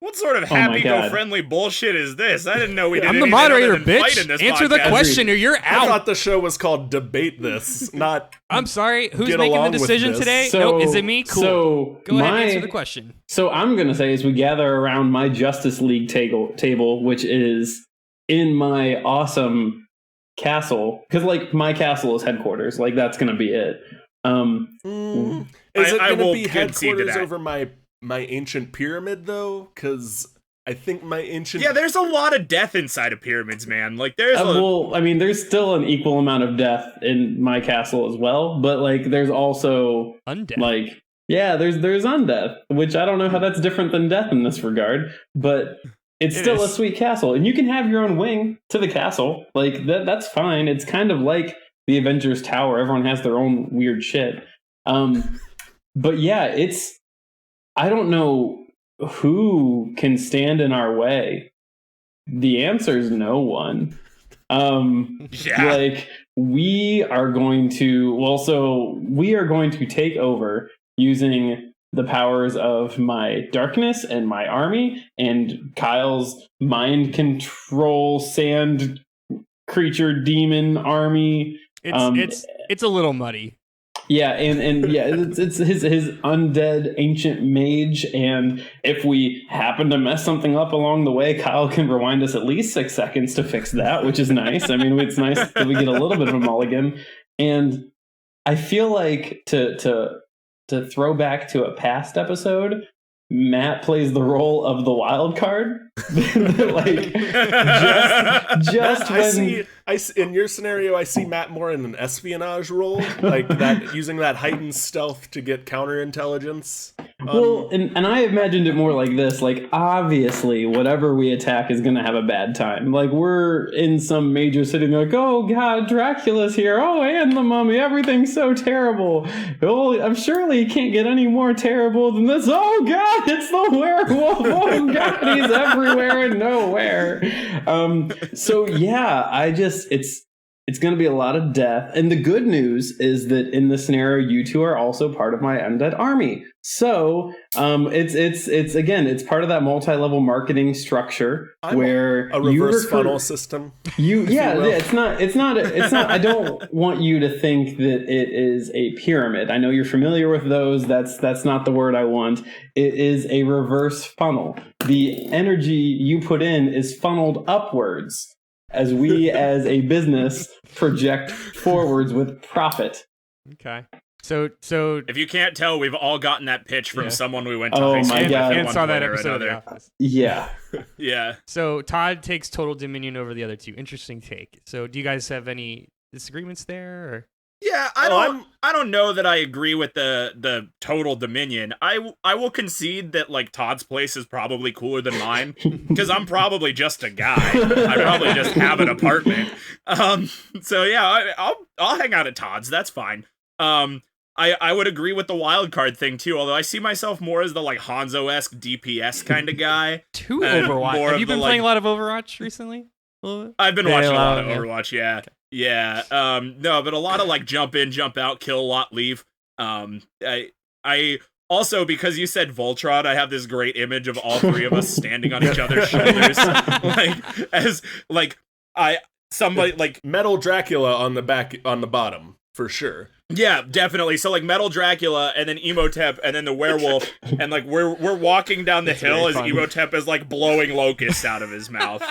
What sort of happy-go-friendly bullshit is this? I didn't know we did I'm the anything moderator, other than fight in bitch. this Answer the podcast. question or you're I out. thought the show was called Debate This, not I'm sorry. Who's Get making the along with decision this. today? So- No, is it me? Cool. so Go ahead and my- answer the question. So I'm going to say, as we gather around my Justice League table, which is in my awesome castle, because like my castle is headquarters, like that's going to be it. Is it I going to will be concede to headquarters that. over my ancient pyramid though? Because I think my ancient Yeah, there's a lot of death inside of pyramids, man. Like, there's well, I mean, there's still an equal amount of death in my castle as well, but like there's also Undead. like there's undeath, which I don't know how that's different than death in this regard, but it's still a sweet castle, and you can have your own wing to the castle. Like that's fine. It's kind of like the Avengers Tower. Everyone has their own weird shit. But yeah, I don't know who can stand in our way. The answer is no one. Like we are going to take over using the powers of my darkness and my army and Kyle's mind control sand creature demon army. It's a little muddy. Yeah, and yeah, it's his undead ancient mage, and if we happen to mess something up along the way, Kyle can rewind us at least 6 seconds to fix that, which is nice. I mean, it's nice that we get a little bit of a mulligan, and I feel like to throw back to a past episode, Matt plays the role of the wild card. Like just when I see in your scenario, I see Matt more in an espionage role, like that, using that heightened stealth to get counterintelligence. well, and I imagined it more like this. Like, obviously, whatever we attack is going to have a bad time. Like, we're in some major city, and they're like, oh, God, Dracula's here. Oh, and the mummy. Everything's so terrible. Oh, I'm surely it can't get any more terrible than this. Oh, God, it's the werewolf. Oh, God, he's everywhere and nowhere. So, yeah, it's going to be a lot of death. And the good news is that in this scenario, you two are also part of my undead army. So it's part of that multi-level marketing structure where a reverse funnel system. It's not. I don't want you to think that it is a pyramid. I know you're familiar with those. That's not the word I want. It is a reverse funnel. The energy you put in is funneled upwards as we as a business project forwards with profit. Okay. So if you can't tell, we've all gotten that pitch from someone we went to Oh high school my with. God. at and one saw that point or episode of The another. Office. Yeah. Yeah. So Todd takes total dominion over the other two. Interesting take. So do you guys have any disagreements there? Or? Yeah, I don't know that I agree with the total dominion. I will concede that like Todd's place is probably cooler than mine because I'm probably just a guy. I probably just have an apartment. So yeah, I'll hang out at Todd's. That's fine. I would agree with the wild card thing too, although I see myself more as the like Hanzo-esque DPS kind of guy. To Overwatch. Have you been playing a lot of Overwatch recently? I've been watching a lot of Overwatch, yeah. Okay. Yeah. No, but a lot of like jump in, jump out, kill a lot, leave. I also, because you said Voltron, I have this great image of all three of us standing on each other's shoulders. Somebody like Metal Dracula on the bottom, for sure. Yeah, definitely. So like Metal Dracula and then Emotep and then the werewolf and like we're walking down the hill as Emotep is like blowing locusts out of his mouth.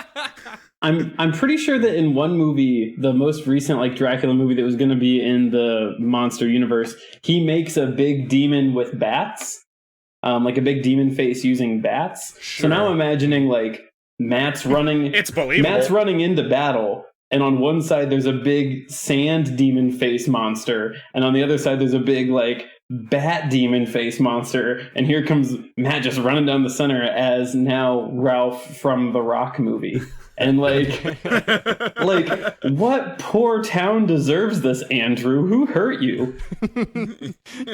I'm pretty sure that in one movie, the most recent like Dracula movie that was going to be in the monster universe, he makes a big demon with bats, like a big demon face using bats. Sure. So now I'm imagining like Matt's running. It's believable. Matt's running into battle. And on one side, there's a big sand demon face monster. And on the other side, there's a big, like, bat demon face monster. And here comes Matt just running down the center as now Ralph from the Rock movie. And, like, what poor town deserves this, Andrew? Who hurt you?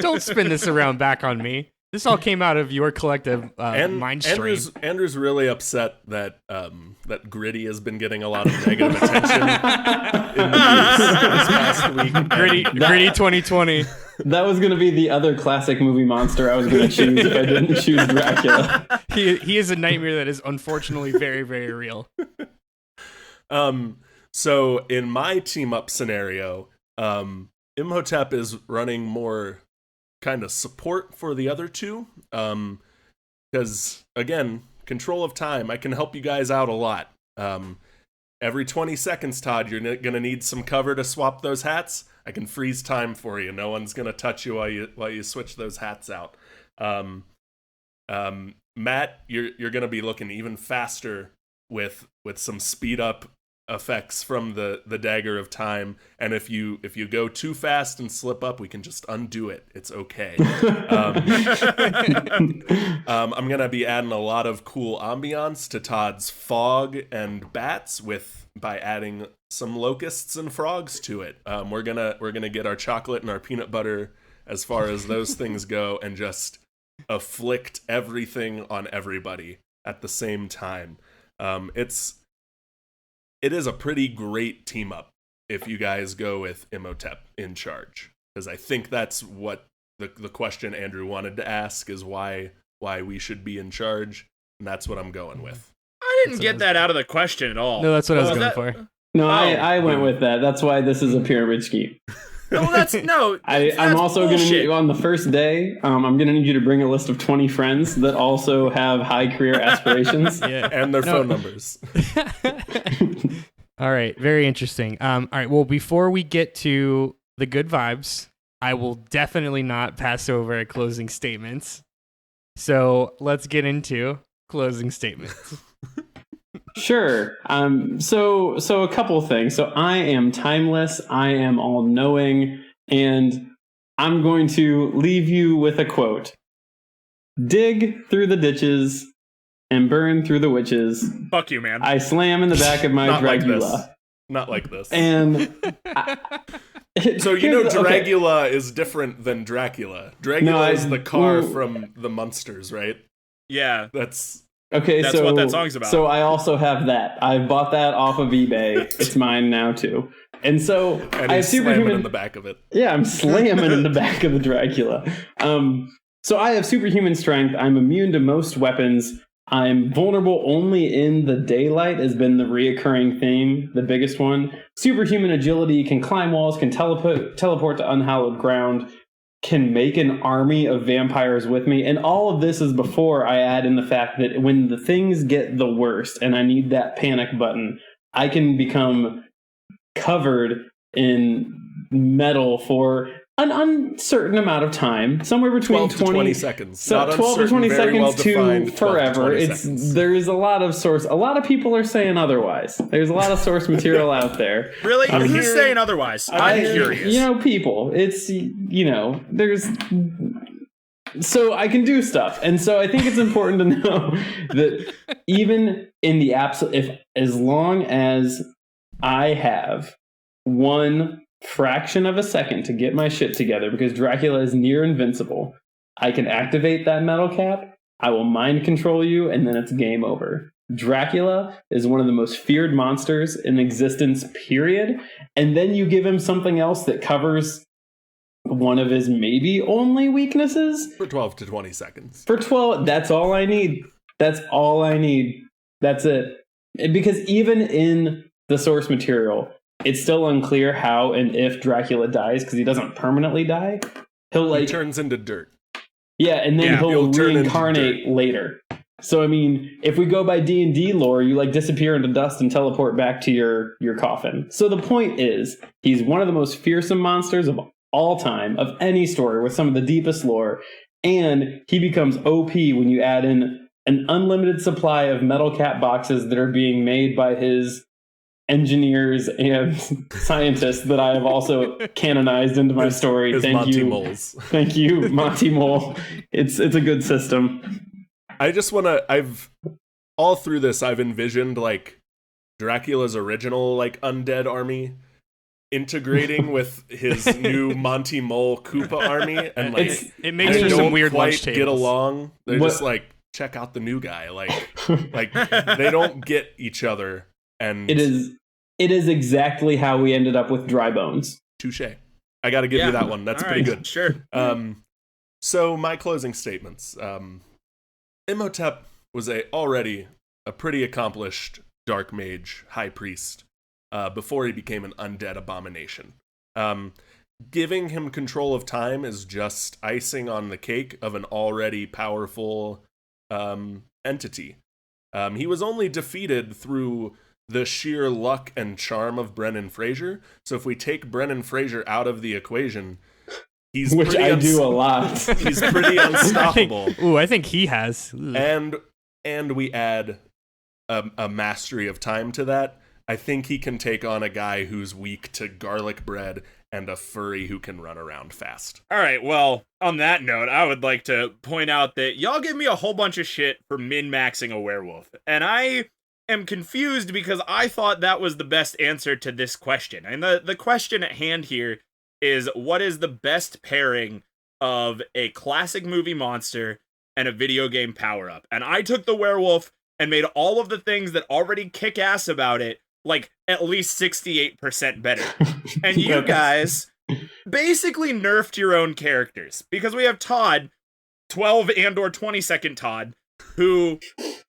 Don't spin this around back on me. This all came out of your collective mind stream. Andrew's really upset that that Gritty has been getting a lot of negative attention in this past week. Gritty 2020. That was going to be the other classic movie monster I was going to choose if I didn't choose Dracula. He is a nightmare that is unfortunately very, very real. So in my team up scenario, Imhotep is running more kind of support for the other two, because again, control of time, I can help you guys out a lot. Every 20 seconds, Todd, you're gonna need some cover to swap those hats. I can freeze time for you. No one's gonna touch you while you switch those hats out. Matt, you're gonna be looking even faster with some speed up effects from the dagger of time, and if you go too fast and slip up, we can just undo it. It's okay. I'm gonna be adding a lot of cool ambiance to Todd's fog and bats by adding some locusts and frogs to it. We're gonna get our chocolate and our peanut butter as far as those things go, and just afflict everything on everybody at the same time. It is a pretty great team up if you guys go with Imhotep in charge, because I think that's what the question Andrew wanted to ask is why we should be in charge, and that's what I'm going with. I didn't get that out of the question at all. No, that's what I was going for. No, I went with that. That's why this is a pyramid scheme. No, I'm also going to need you on the first day. I'm going to need you to bring a list of 20 friends that also have high career aspirations. Yeah. And their phone numbers. All right. Very interesting. All right. Well, before we get to the good vibes, I will definitely not pass over closing statements. So let's get into closing statements. Sure. So a couple of things. So I am timeless. I am all knowing, and I'm going to leave you with a quote: "Dig through the ditches and burn through the witches. Fuck you, man. I slam in the back of my Not like this. Dragula." Not like this. And So Dragula is different than Dracula. Dragula is the car well, from the Munsters, right? Yeah. That's That's what that song's about. So I also have that. I bought that off of eBay. It's mine now too. And so and I have he's slamming superhuman in the back of it. Yeah, I'm slamming in the back of the Dracula. So I have superhuman strength. I'm immune to most weapons. I'm vulnerable only in the daylight has been the reoccurring theme, the biggest one. Superhuman agility, can climb walls, can teleport to unhallowed ground, can make an army of vampires with me. And all of this is before I add in the fact that when the things get the worst and I need that panic button, I can become covered in metal for an uncertain amount of time, somewhere between 12 to 20 seconds. So Not 12 to 20 uncertain, very seconds to well-defined 12 to forever. 20 It's seconds. there's a lot of source. A lot of people are saying otherwise. There's a lot of source material out there. Really? I'm Who's hearing- saying otherwise? I'm curious. People. It's there's. So I can do stuff, and so I think it's important to know that even in the as long as I have one fraction of a second to get my shit together, because Dracula is near invincible, I can activate that metal cap, I will mind control you, and then it's game over. Dracula is one of the most feared monsters in existence, period. And then you give him something else that covers one of his maybe only weaknesses. For 12 to 20 seconds. For 12, that's all I need. That's all I need. That's it. Because even in the source material, it's still unclear how and if Dracula dies, because he doesn't permanently die. He turns into dirt. Yeah, and then he'll turn into reincarnate later. So I mean, if we go by D&D lore, you disappear into dust and teleport back to your coffin. So the point is, he's one of the most fearsome monsters of all time, of any story, with some of the deepest lore, and he becomes OP when you add in an unlimited supply of metal cap boxes that are being made by his engineers and scientists that I have also canonized into my story. His Thank Monty you. Moles. Thank you, Monty Mole. It's a good system. I just want to, all through this, I've envisioned Dracula's original undead army integrating with his new Monty Mole Koopa army, and it makes they for don't some weird quite lunch tables. get along. They're just check out the new guy. They don't get each other, and It is exactly how we ended up with Dry Bones. touche. I got to give you that one. That's All pretty right, good. Sure. So my closing statements. Imhotep was already a pretty accomplished dark mage high priest before he became an undead abomination. Giving him control of time is just icing on the cake of an already powerful entity. He was only defeated through the sheer luck and charm of Brennan Fraser. So if we take Brennan Fraser out of the equation, he's Which I do a lot. He's pretty unstoppable. I think he has. Ooh. And we add a mastery of time to that. I think he can take on a guy who's weak to garlic bread and a furry who can run around fast. All right, well, on that note, I would like to point out that y'all give me a whole bunch of shit for min-maxing a werewolf. And I am confused because I thought that was the best answer to this question. And the question at hand here is, what is the best pairing of a classic movie monster and a video game power-up? And I took the werewolf and made all of the things that already kick ass about it at least 68% better. And you guys basically nerfed your own characters, because we have Todd, 12 and or 20-second Todd, who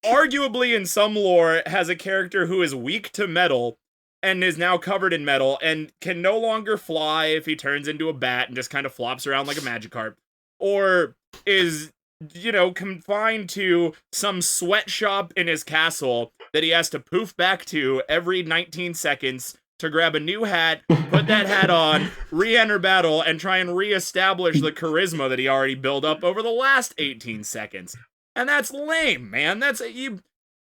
arguably in some lore has a character who is weak to metal and is now covered in metal and can no longer fly if he turns into a bat and just kind of flops around like a Magikarp, or is confined to some sweatshop in his castle that he has to poof back to every 19 seconds to grab a new hat, put that hat on, re-enter battle, and try and re-establish the charisma that he already built up over the last 18 seconds. And that's lame, man.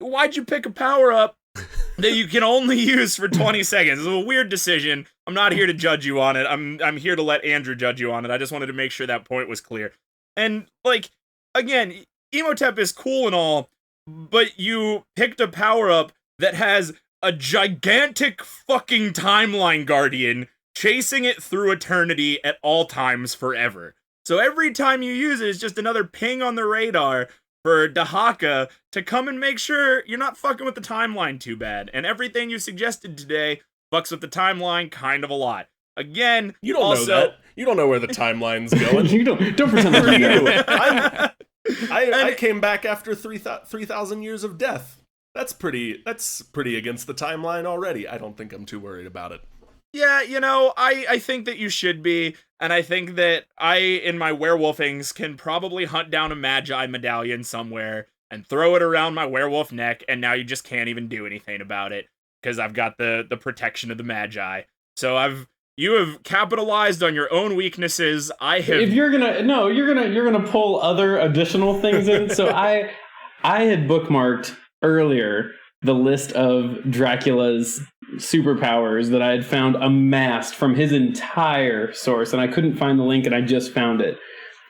Why'd you pick a power-up that you can only use for 20 seconds? It's a weird decision. I'm not here to judge you on it. I'm here to let Andrew judge you on it. I just wanted to make sure that point was clear. And, like, again, Emotep is cool and all, but you picked a power-up that has a gigantic fucking timeline guardian chasing it through eternity at all times forever. So every time you use it, it's just another ping on the radar for Dahaka to come and make sure you're not fucking with the timeline too bad. And everything you suggested today fucks with the timeline kind of a lot. Again, you don't know that. You don't know where the timeline's going. You don't pretend like you know. I came back after 3,000 years of death. That's pretty against the timeline already. I don't think I'm too worried about it. Yeah, you know, I think that you should be, and I think that I, in my werewolfings, can probably hunt down a Magi medallion somewhere and throw it around my werewolf neck, and now you just can't even do anything about it, because I've got the protection of the Magi. So you have capitalized on your own weaknesses. I have... If you're gonna pull other additional things in, so I had bookmarked earlier the list of Dracula's superpowers that I had found amassed from his entire source, and I couldn't find the link, and I just found it.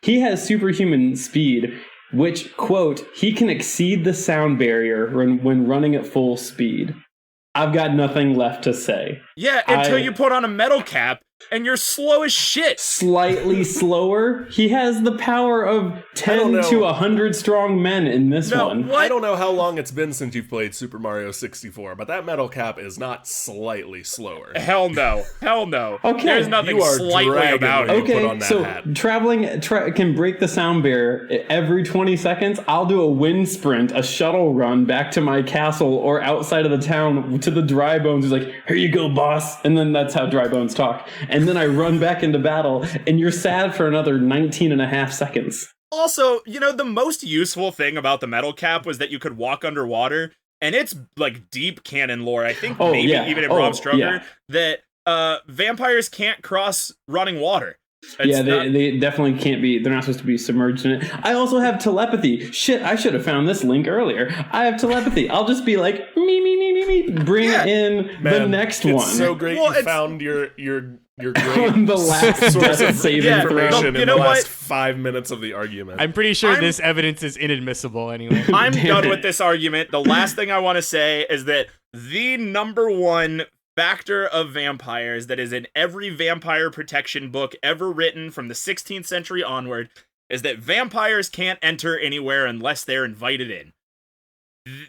He has superhuman speed, which, quote, he can exceed the sound barrier when running at full speed. I've got nothing left to say. Yeah, until you put on a metal cap, and you're slow as shit. Slightly slower. He has the power of 10 to 100 strong men in this one. I don't know how long it's been since you've played Super Mario 64, but that metal cap is not slightly slower. Hell no. Hell no. Okay. There's nothing slightly about it. Okay, so traveling can break the sound barrier every 20 seconds. I'll do a wind sprint, a shuttle run back to my castle or outside of the town to the Dry Bones. Who's like, here you go, boss. And then that's how Dry Bones talk. And then I run back into battle, and you're sad for another 19 and a half seconds. Also, you know, the most useful thing about the metal cap was that you could walk underwater, and it's, like, deep canon lore. I think even in Bram Stoker, that vampires can't cross running water. They definitely can't be. They're not supposed to be submerged in it. I also have telepathy. Shit, I should have found this link earlier. I have telepathy. I'll just be like, me, bring in the next one. It's so great you found your great the last source of saving information in the last 5 minutes of the argument. I'm pretty sure this evidence is inadmissible anyway. I'm done with this argument. The last thing I want to say is that the number one factor of vampires that is in every vampire protection book ever written from the 16th century onward is that vampires can't enter anywhere unless they're invited in.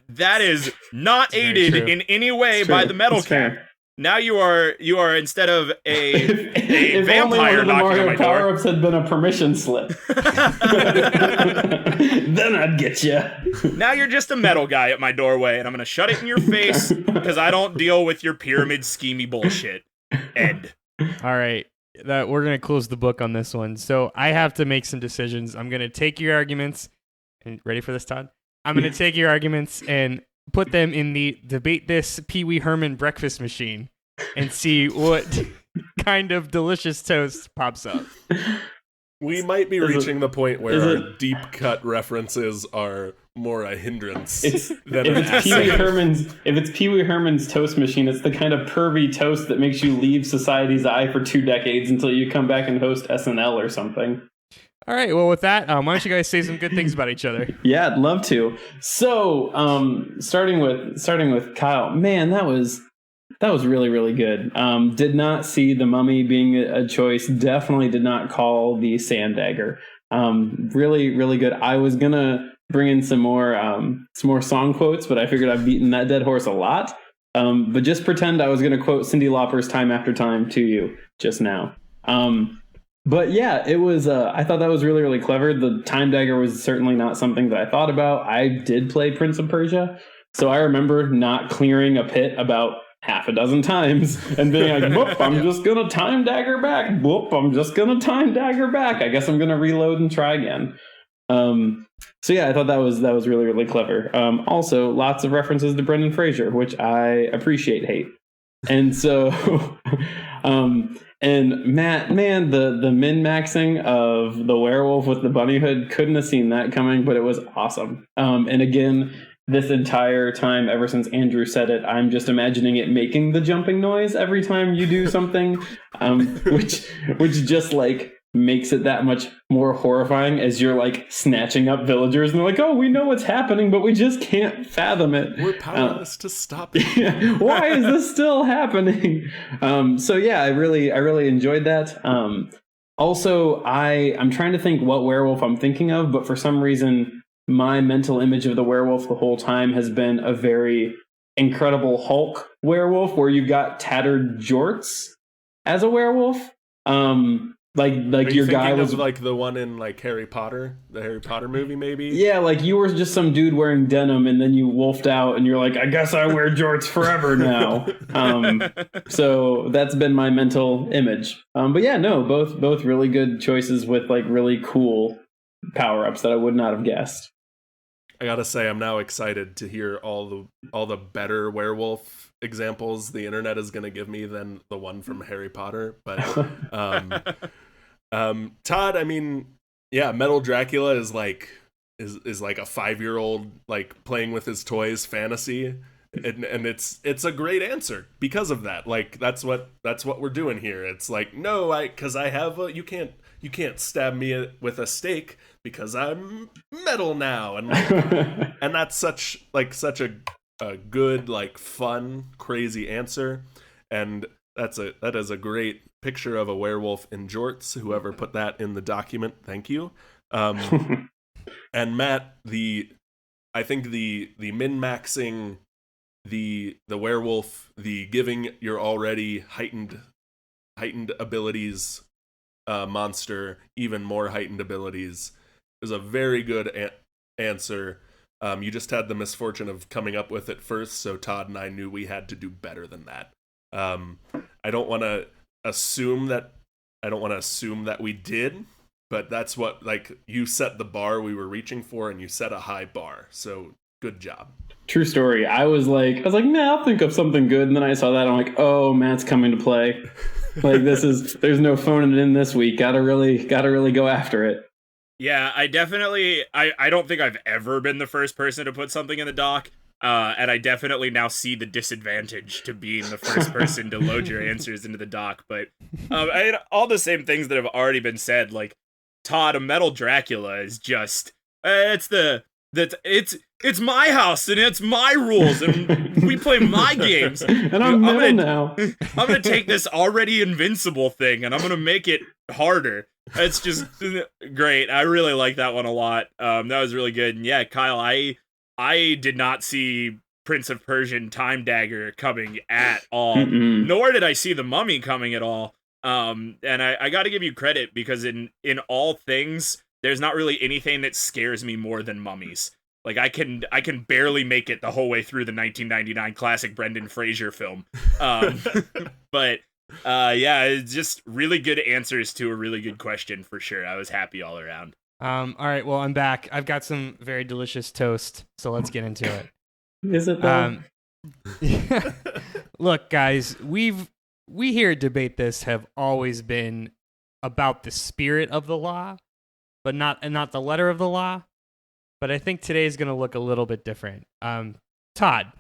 That is not aided in any way by the metal cap. Now you are instead of a vampire knocking on my door. Power-ups had been a permission slip. Then I'd get you. Now you're just a metal guy at my doorway, and I'm gonna shut it in your face because I don't deal with your pyramid schemey bullshit. Ed. All right, we're gonna close the book on this one. So I have to make some decisions. I'm gonna take your arguments. And ready for this, Todd? I'm gonna take your arguments and put them in the debate this Pee Wee Herman breakfast machine and see what kind of delicious toast pops up. We might be reaching the point where our deep cut references are more a hindrance than an asset. If it's Pee Wee Herman's toast machine, it's the kind of pervy toast that makes you leave society's eye for 2 decades until you come back and host SNL or something. All right, well, with that, why don't you guys say some good things about each other? Yeah, I'd love to. So, starting with Kyle, man, that was really, really good. Did not see the mummy being a choice. Definitely did not call the sand dagger. Really, really good. I was gonna bring in some more song quotes, but I figured I've beaten that dead horse a lot. But just pretend I was gonna quote Cyndi Lauper's "Time After Time" to you just now. But yeah, it was. I thought that was really, really clever. The time dagger was certainly not something that I thought about. I did play Prince of Persia, so I remember not clearing a pit about half a dozen times and being like, whoop, I'm just gonna time dagger back. Whoop, I'm just gonna time dagger back. I guess I'm gonna reload and try again. So yeah, I thought that was really, really clever. Also, lots of references to Brendan Fraser, which I appreciate. Hate. And so, and Matt, man, the min-maxing of the werewolf with the bunny hood, couldn't have seen that coming, but it was awesome. And again, this entire time, ever since Andrew said it, I'm just imagining it making the jumping noise every time you do something, which just like makes it that much more horrifying as you're like snatching up villagers and they're like, oh, we know what's happening, but we just can't fathom it. We're powerless to stop it. Why is this still happening? So yeah, I really enjoyed that. Also, I'm trying to think what werewolf I'm thinking of, but for some reason, my mental image of the werewolf the whole time has been a very Incredible Hulk werewolf, where you've got tattered jorts as a werewolf. Like your guy was like the one in like Harry Potter, the Harry Potter movie, maybe. Yeah, like you were just some dude wearing denim, and then you wolfed out, and you're like, I guess I wear jorts forever now. So that's been my mental image. But yeah, no, both really good choices with like really cool power ups that I would not have guessed. I gotta say, I'm now excited to hear all the better werewolf examples the internet is gonna give me than the one from Harry Potter. But Todd, I mean, yeah, Metal Dracula is like a 5-year-old like playing with his toys fantasy, and it's a great answer because of that. Like that's what we're doing here. It's like, no, because I have you can't stab me with a stake because I'm metal now, and like, and that's such a good, like, fun, crazy answer, and that is a great picture of a werewolf in jorts. Whoever put that in the document, thank you. And Matt, I think the min-maxing the werewolf, the giving your already heightened abilities monster even more heightened abilities is a very good answer. You just had the misfortune of coming up with it first, so Todd and I knew we had to do better than that. I don't want to assume that we did, but that's what, like, you set the bar we were reaching for, and you set a high bar. So good job. True story. I was like, nah, I'll think of something good, and then I saw that, I'm like, oh, Matt's coming to play. Like, there's no phoning it in this week. Gotta really go after it. Yeah, I don't think I've ever been the first person to put something in the doc, and I definitely now see the disadvantage to being the first person to load your answers into the doc. But all the same things that have already been said, like, Todd, a Metal Dracula is just it's my house and it's my rules and we play my games. And I'm now. I'm gonna take this already invincible thing and I'm gonna make it harder. It's just great. I really like that one a lot. That was really good. And yeah, Kyle, I did not see Prince of Persian Time Dagger coming at all. Mm-mm. Nor did I see the Mummy coming at all. And I got to give you credit because in all things, there's not really anything that scares me more than mummies. Like I can barely make it the whole way through the 1999 classic Brendan Fraser film. But yeah, it's just really good answers to a really good question for sure. I was happy all around. All right, well, I'm back. I've got some very delicious toast, so let's get into it. Is it though? Look, guys, we here at Debate This have always been about the spirit of the law, but not the letter of the law. But I think today's going to look a little bit different. Todd,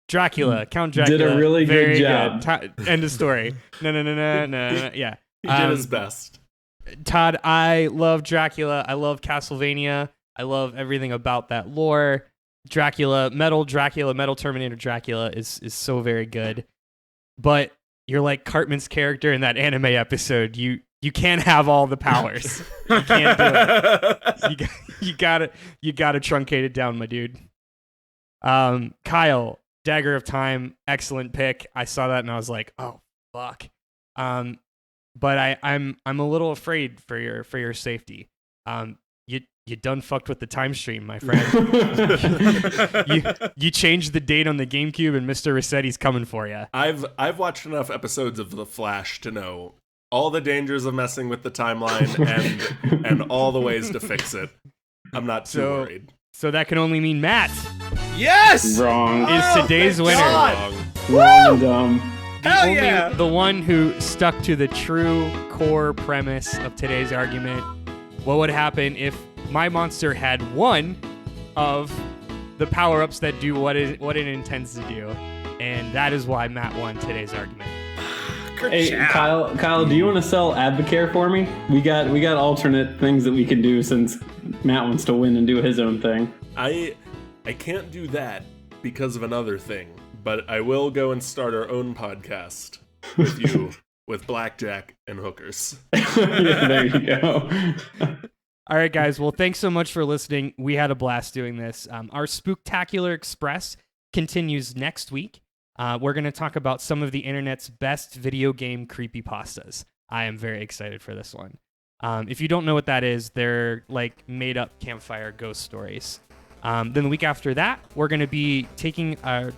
Dracula, Count Dracula, did a really good job. End of story. No. Yeah, he did his best. Todd, I love Dracula. I love Castlevania. I love everything about that lore. Dracula, Metal Terminator Dracula is so very good. But you're like Cartman's character in that anime episode. You can't have all the powers. You can't do it. You gotta truncate it down, my dude. Kyle, Dagger of Time, excellent pick. I saw that and I was like, oh fuck. But I'm a little afraid for your safety. You done fucked with the time stream, my friend. you changed the date on the GameCube, and Mr. Rossetti's coming for you. I've watched enough episodes of The Flash to know all the dangers of messing with the timeline and all the ways to fix it. I'm not too worried. So that can only mean Matt. Yes! Wrong. Is today's winner. God. Wrong and dumb. Hell yeah! The one who stuck to the true core premise of today's argument. What would happen if my monster had one of the power-ups that do what it intends to do? And that is why Matt won today's argument. Good Hey, job. Kyle, do you want to sell Advocare for me? We got alternate things that we can do since Matt wants to win and do his own thing. I can't do that because of another thing, but I will go and start our own podcast with you with blackjack and hookers. Yeah, there you go. All right, guys. Well, thanks so much for listening. We had a blast doing this. Our Spooktacular Express continues next week. We're going to talk about some of the internet's best video game creepypastas. I am very excited for this one. If you don't know what that is, they're like made-up campfire ghost stories. Then the week after that, we're going to be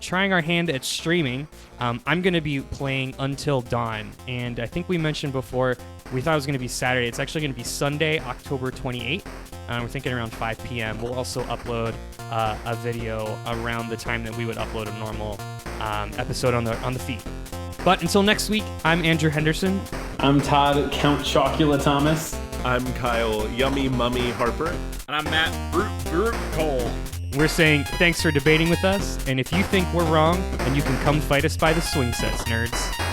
trying our hand at streaming. I'm going to be playing Until Dawn, and I think we mentioned before, we thought it was going to be Saturday. It's actually going to be Sunday, October 28th. We're thinking around 5 p.m. We'll also upload a video around the time that we would upload a normal episode on the feed. But until next week, I'm Andrew Henderson. I'm Todd Count Chocula Thomas. I'm Kyle Yummy Mummy Harper. And I'm Matt Brute Cole. We're saying thanks for debating with us, and if you think we're wrong, then you can come fight us by the swing sets, nerds.